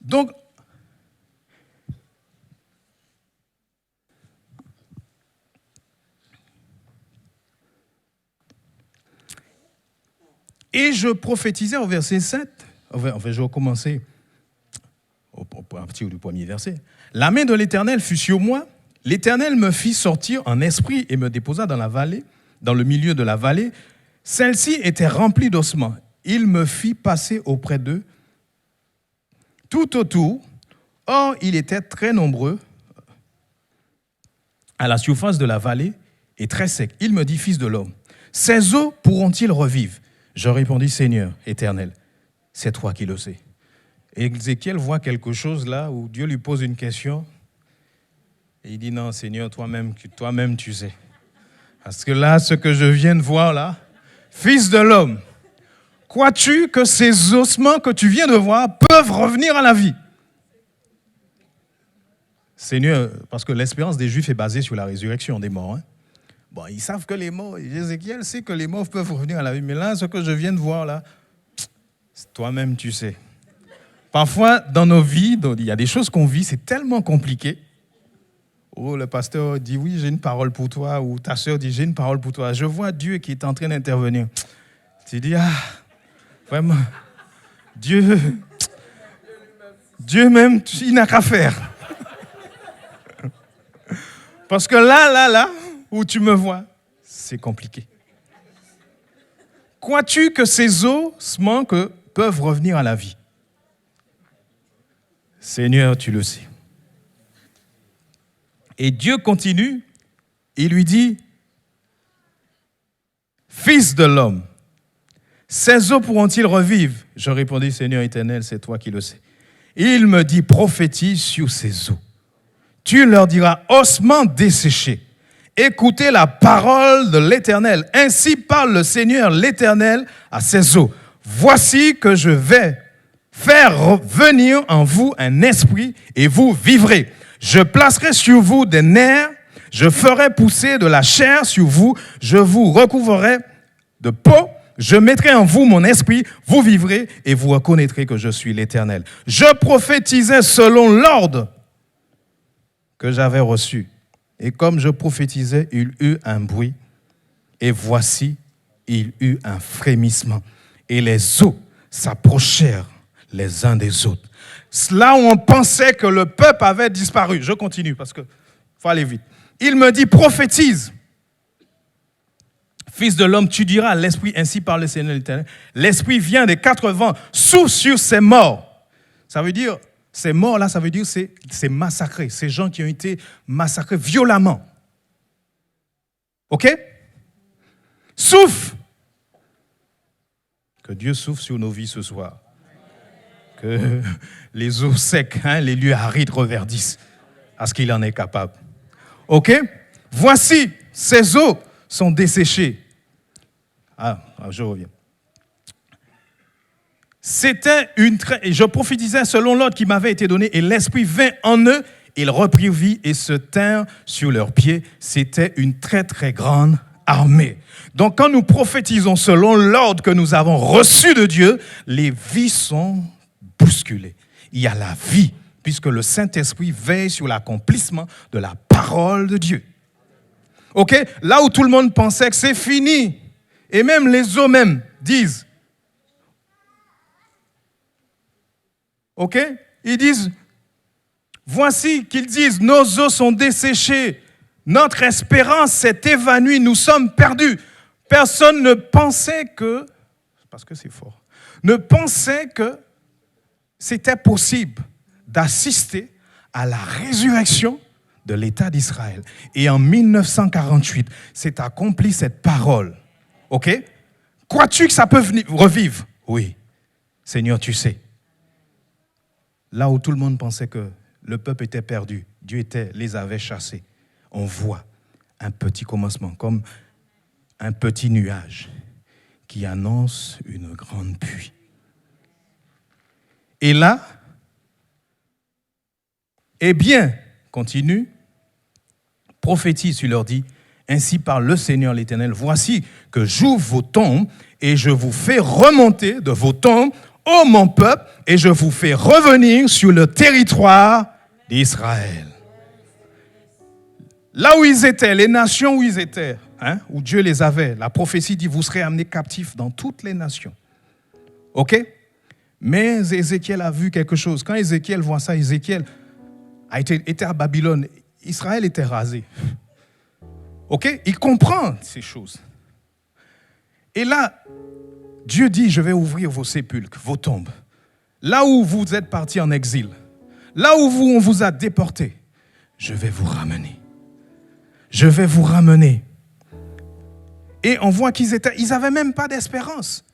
[SPEAKER 1] Donc, et je prophétisais au verset 7, enfin je vais recommencer à partir du premier verset. La main de l'Éternel fut sur moi, l'Éternel me fit sortir en esprit et me déposa dans la vallée, dans le milieu de la vallée. Celle-ci était remplie d'ossements. Il me fit passer auprès d'eux tout autour. Or, il était très nombreux à la surface de la vallée et très sec. Il me dit, fils de l'homme, ces eaux pourront-ils revivre? Je répondis, Seigneur éternel, c'est toi qui le sais. Et Ézéchiel voit quelque chose là où Dieu lui pose une question. Et il dit, non, Seigneur, toi-même tu sais. Parce que là, ce que je viens de voir là, fils de l'homme, crois-tu que ces ossements que tu viens de voir peuvent revenir à la vie? Seigneur, parce que l'espérance des Juifs est basée sur la résurrection des morts. Bon, ils savent que les morts, Ézéchiel sait que les morts peuvent revenir à la vie. Mais là, ce que je viens de voir là, toi-même tu sais. Parfois, dans nos vies, il y a des choses qu'on vit, c'est tellement compliqué. Ou le pasteur dit oui, j'ai une parole pour toi, ou ta sœur dit j'ai une parole pour toi. Je vois Dieu qui est en train d'intervenir. Tu dis, vraiment, Dieu même, il n'a qu'à faire. Parce que là, où tu me vois, c'est compliqué. Crois-tu que ces ossements peuvent revenir à la vie? Seigneur, tu le sais. Et Dieu continue, il lui dit, Fils de l'homme, ces os pourront-ils revivre? Je répondis, Seigneur éternel, c'est toi qui le sais. Il me dit, prophétise sur ces os. Tu leur diras, ossements desséchés, écoutez la parole de l'Éternel. Ainsi parle le Seigneur l'Éternel à ces os. Voici que je vais faire venir en vous un esprit et vous vivrez. Je placerai sur vous des nerfs, je ferai pousser de la chair sur vous, je vous recouvrerai de peau, je mettrai en vous mon esprit, vous vivrez et vous reconnaîtrez que je suis l'Éternel. Je prophétisais selon l'ordre que j'avais reçu. Et comme je prophétisais, il eut un bruit, et voici, il eut un frémissement. Et les eaux s'approchèrent les uns des autres. Là où on pensait que le peuple avait disparu. Je continue parce qu'il faut aller vite. Il me dit, prophétise. Fils de l'homme, tu diras à l'esprit, ainsi par le Seigneur l'Éternel. L'esprit vient des quatre vents, souffle sur ces morts. Ça veut dire, ces morts-là, ça veut dire c'est massacré. Ces gens qui ont été massacrés violemment. OK? Souffle. Que Dieu souffle sur nos vies ce soir. Que les eaux secs, les lieux arides reverdissent à ce qu'il en est capable. OK? Voici, ces eaux sont desséchées. Je reviens. Je prophétisais selon l'ordre qui m'avait été donné et l'Esprit vint en eux, ils reprirent vie et se tinrent sur leurs pieds. C'était une très très grande armée. Donc quand nous prophétisons selon l'ordre que nous avons reçu de Dieu, les vies sont bousculées. Il y a la vie, puisque le Saint-Esprit veille sur l'accomplissement de la parole de Dieu. OK? Là où tout le monde pensait que c'est fini, et même les eaux même disent, OK? Ils disent, voici qu'ils disent, nos os sont desséchés, notre espérance s'est évanouie, nous sommes perdus. Personne ne pensait que, parce que c'est fort, ne pensait que c'était possible d'assister à la résurrection de l'État d'Israël. Et en 1948, s'est accomplie cette parole. OK? Crois-tu que ça peut revivre? Oui. Seigneur, tu sais. Là où tout le monde pensait que le peuple était perdu, Dieu les avait chassés. On voit un petit commencement, comme un petit nuage qui annonce une grande pluie. Et là, eh bien, continue, prophétise, tu leur dis, ainsi parle le Seigneur l'Éternel, voici que j'ouvre vos tombes et je vous fais remonter de vos tombes, ô mon peuple, et je vous fais revenir sur le territoire d'Israël. Là où ils étaient, les nations où ils étaient, où Dieu les avait, la prophétie dit, vous serez amenés captifs dans toutes les nations. OK? Mais Ézéchiel a vu quelque chose. Quand Ézéchiel voit ça, Ézéchiel était à Babylone. Israël était rasé. OK? Il comprend ces choses. Et là, Dieu dit, je vais ouvrir vos sépulcres, vos tombes. Là où vous êtes partis en exil, là où on vous a déportés, je vais vous ramener. Je vais vous ramener. Et on voit qu'ils n'avaient même pas d'espérance.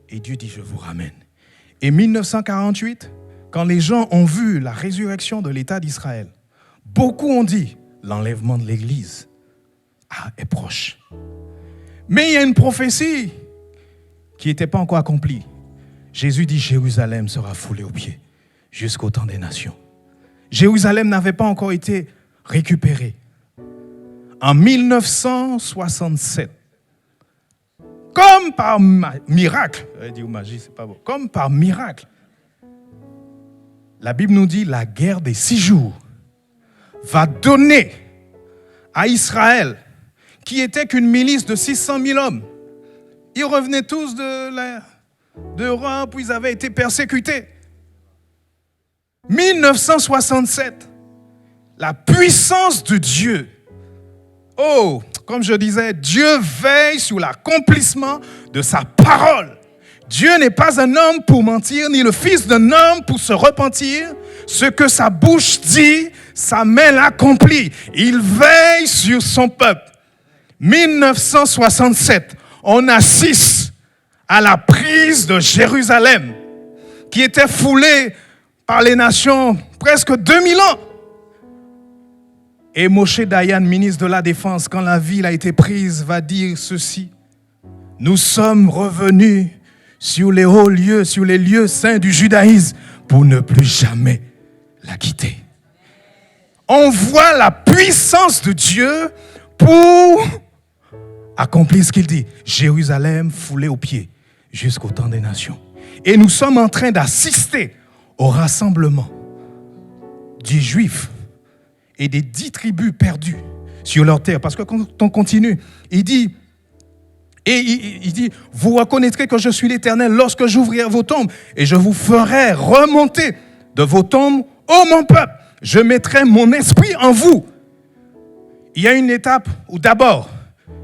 [SPEAKER 1] Et Dieu dit, je vous ramène. Et 1948, quand les gens ont vu la résurrection de l'État d'Israël, beaucoup ont dit, l'enlèvement de l'Église est proche. Mais il y a une prophétie qui n'était pas encore accomplie. Jésus dit, Jérusalem sera foulée aux pieds jusqu'au temps des nations. Jérusalem n'avait pas encore été récupérée. En 1967, comme par miracle, magie, c'est pas beau, comme par miracle, la Bible nous dit la guerre des 6 jours va donner à Israël, qui était qu'une milice de 600 000 hommes. Ils revenaient tous d'Europe où ils avaient été persécutés. 1967, la puissance de Dieu. Oh, comme je disais, Dieu veille sur l'accomplissement de sa parole. Dieu n'est pas un homme pour mentir, ni le fils d'un homme pour se repentir. Ce que sa bouche dit, sa main l'accomplit. Il veille sur son peuple. 1967, on assiste à la prise de Jérusalem, qui était foulée par les nations presque 2000 ans. Et Moshe Dayan, ministre de la Défense, quand la ville a été prise, va dire ceci: nous sommes revenus sur les hauts lieux, sur les lieux saints du judaïsme, pour ne plus jamais la quitter. On voit la puissance de Dieu pour accomplir ce qu'il dit. Jérusalem foulée aux pieds jusqu'au temps des nations. Et nous sommes en train d'assister au rassemblement des Juifs et des 10 tribus perdues sur leur terre. Parce que quand on continue, il dit, vous reconnaîtrez que je suis l'Éternel lorsque j'ouvrirai vos tombes et je vous ferai remonter de vos tombes, ô mon peuple, je mettrai mon esprit en vous. Il y a une étape où d'abord,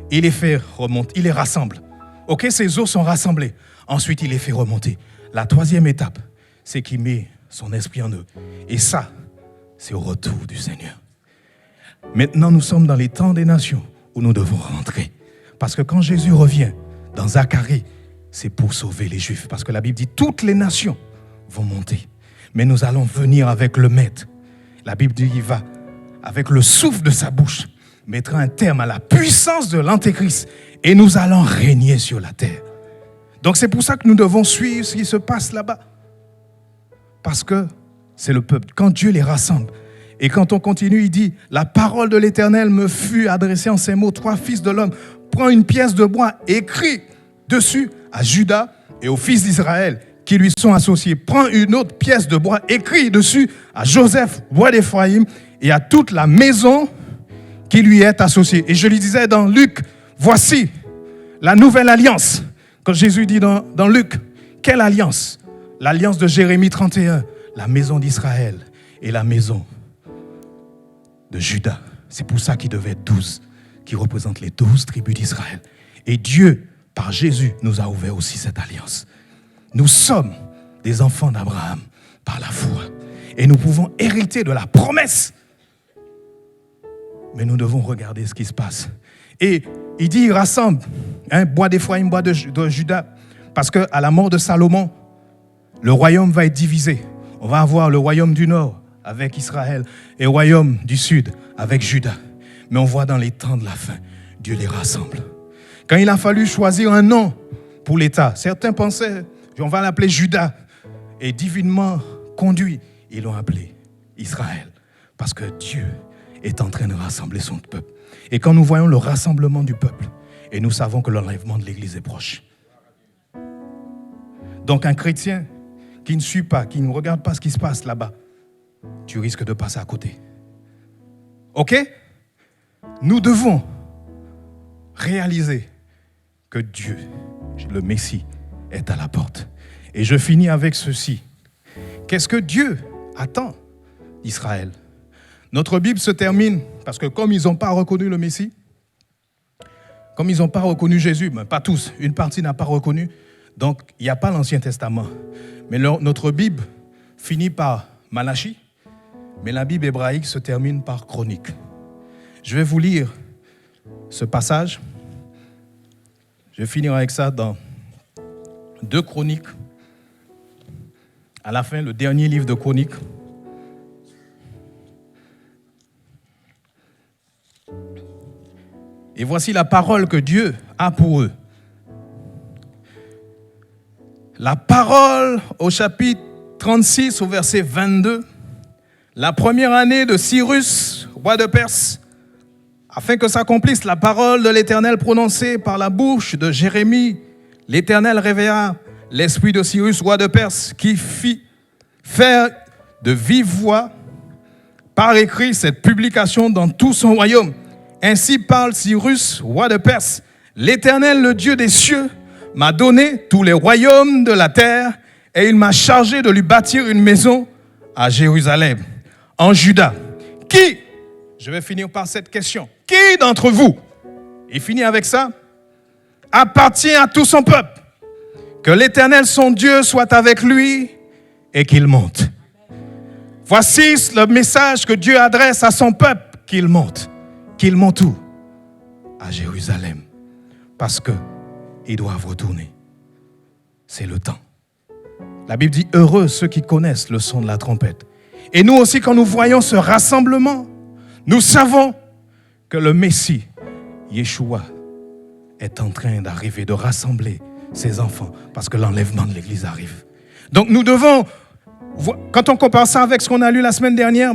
[SPEAKER 1] il les fait remonter, il les rassemble. Ok, ces os sont rassemblés. Ensuite, il les fait remonter. La troisième étape, c'est qu'il met son esprit en eux. Et ça, c'est au retour du Seigneur. Maintenant, nous sommes dans les temps des nations où nous devons rentrer. Parce que quand Jésus revient dans Zacharie, c'est pour sauver les Juifs. Parce que la Bible dit toutes les nations vont monter. Mais nous allons venir avec le Maître. La Bible dit qu'il va, avec le souffle de sa bouche, mettre un terme à la puissance de l'Antéchrist. Et nous allons régner sur la terre. Donc c'est pour ça que nous devons suivre ce qui se passe là-bas. Parce que c'est le peuple. Quand Dieu les rassemble, et quand on continue, il dit, la parole de l'Éternel me fut adressée en ces mots, 3 fils de l'homme, prends une pièce de bois, écris dessus à Judas et aux fils d'Israël qui lui sont associés. Prends une autre pièce de bois, écris dessus à Joseph, roi d'Éphraïm, et à toute la maison qui lui est associée. Et je lui disais dans Luc, voici la nouvelle alliance. Quand Jésus dit dans Luc, quelle alliance? L'alliance de Jérémie 31, la maison d'Israël et la maison de Judas. C'est pour ça qu'il devait être 12, qui représentent les 12 tribus d'Israël. Et Dieu, par Jésus, nous a ouvert aussi cette alliance. Nous sommes des enfants d'Abraham par la foi. Et nous pouvons hériter de la promesse. Mais nous devons regarder ce qui se passe. Et il dit, il rassemble, bois d'Éphraïm, bois de Judas, parce qu'à la mort de Salomon, le royaume va être divisé. On va avoir le royaume du nord avec Israël et le royaume du sud avec Juda. Mais on voit dans les temps de la fin, Dieu les rassemble. Quand il a fallu choisir un nom pour l'État, certains pensaient, on va l'appeler Juda. Et divinement conduit, ils l'ont appelé Israël. Parce que Dieu est en train de rassembler son peuple. Et quand nous voyons le rassemblement du peuple, et nous savons que l'enlèvement de l'Église est proche. Donc un chrétien qui ne suit pas, qui ne regarde pas ce qui se passe là-bas, tu risques de passer à côté. Ok? Nous devons réaliser que Dieu, le Messie, est à la porte. Et je finis avec ceci. Qu'est-ce que Dieu attend d'Israël? Notre Bible se termine, parce que comme ils n'ont pas reconnu le Messie, comme ils n'ont pas reconnu Jésus, mais pas tous, une partie n'a pas reconnu, donc il n'y a pas l'Ancien Testament. Mais notre Bible finit par Malachie, mais la Bible hébraïque se termine par Chronique. Je vais vous lire ce passage. Je vais finir avec ça dans 2 Chroniques. À la fin, le dernier livre de Chroniques. Et voici la parole que Dieu a pour eux. La parole au chapitre 36, au verset 22. La première année de Cyrus, roi de Perse, afin que s'accomplisse la parole de l'Éternel prononcée par la bouche de Jérémie, l'Éternel réveilla l'esprit de Cyrus, roi de Perse, qui fit faire de vive voix par écrit cette publication dans tout son royaume. Ainsi parle Cyrus, roi de Perse. L'Éternel, le Dieu des cieux, m'a donné tous les royaumes de la terre et il m'a chargé de lui bâtir une maison à Jérusalem, en Juda. Qui, je vais finir par cette question, qui d'entre vous, et finit avec ça, appartient à tout son peuple? Que l'Éternel, son Dieu, soit avec lui et qu'il monte. Voici le message que Dieu adresse à son peuple, qu'il monte. Qu'ils montent où? À Jérusalem. Parce qu'ils doivent retourner. C'est le temps. La Bible dit, heureux ceux qui connaissent le son de la trompette. Et nous aussi, quand nous voyons ce rassemblement, nous savons que le Messie, Yeshua, est en train d'arriver, de rassembler ses enfants, parce que l'enlèvement de l'Église arrive. Donc nous devons, quand on compare ça avec ce qu'on a lu la semaine dernière,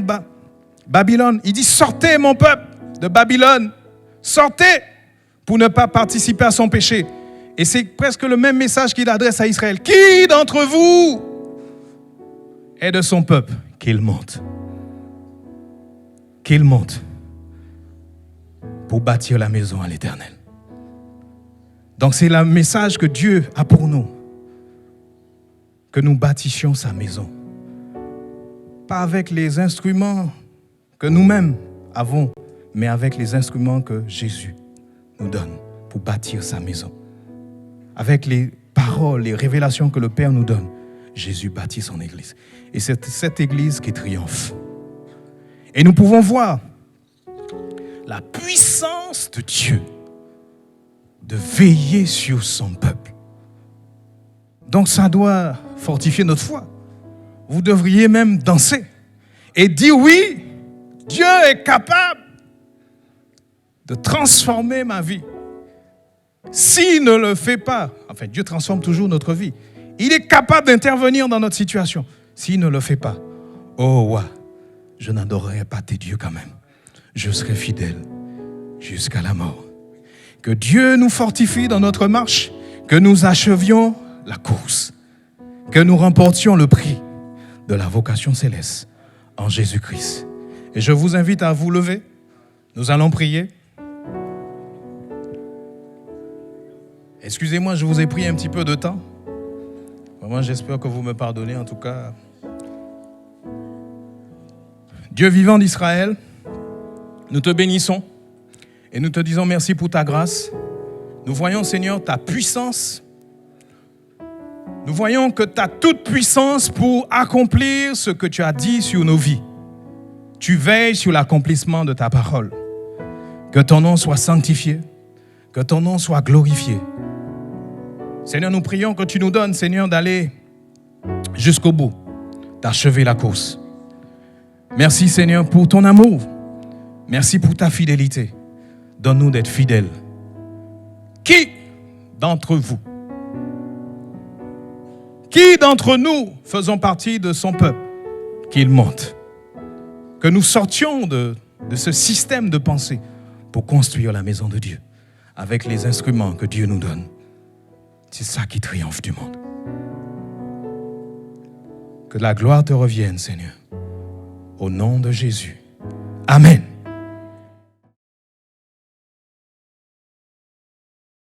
[SPEAKER 1] Babylone, il dit, sortez mon peuple de Babylone, sortez pour ne pas participer à son péché. Et c'est presque le même message qu'il adresse à Israël. Qui d'entre vous est de son peuple? Qu'il monte. Qu'il monte pour bâtir la maison à l'Éternel. Donc c'est le message que Dieu a pour nous. Que nous bâtissions sa maison. Pas avec les instruments que nous-mêmes avons, mais avec les instruments que Jésus nous donne pour bâtir sa maison. Avec les paroles, les révélations que le Père nous donne, Jésus bâtit son Église. Et c'est cette Église qui triomphe. Et nous pouvons voir la puissance de Dieu de veiller sur son peuple. Donc ça doit fortifier notre foi. Vous devriez même danser et dire oui, Dieu est capable de transformer ma vie. S'il ne le fait pas, enfin Dieu transforme toujours notre vie. Il est capable d'intervenir dans notre situation. S'il ne le fait pas, oh ouais, je n'adorerai pas tes dieux quand même. Je serai fidèle jusqu'à la mort. Que Dieu nous fortifie dans notre marche, que nous achevions la course, que nous remportions le prix de la vocation céleste en Jésus-Christ. Et je vous invite à vous lever. Nous allons prier. Excusez-moi, je vous ai pris un petit peu de temps. Vraiment, j'espère que vous me pardonnez en tout cas. Dieu vivant d'Israël, nous te bénissons et nous te disons merci pour ta grâce. Nous voyons, Seigneur, ta puissance. Nous voyons que tu as toute puissance pour accomplir ce que tu as dit sur nos vies. Tu veilles sur l'accomplissement de ta parole. Que ton nom soit sanctifié, que ton nom soit glorifié. Seigneur, nous prions que tu nous donnes, Seigneur, d'aller jusqu'au bout, d'achever la course. Merci, Seigneur, pour ton amour. Merci pour ta fidélité. Donne-nous d'être fidèles. Qui d'entre vous, qui d'entre nous faisons partie de son peuple? Qu'il monte. Que nous sortions de ce système de pensée pour construire la maison de Dieu avec les instruments que Dieu nous donne. C'est ça qui triomphe du monde. Que la gloire te revienne, Seigneur. Au nom de Jésus. Amen.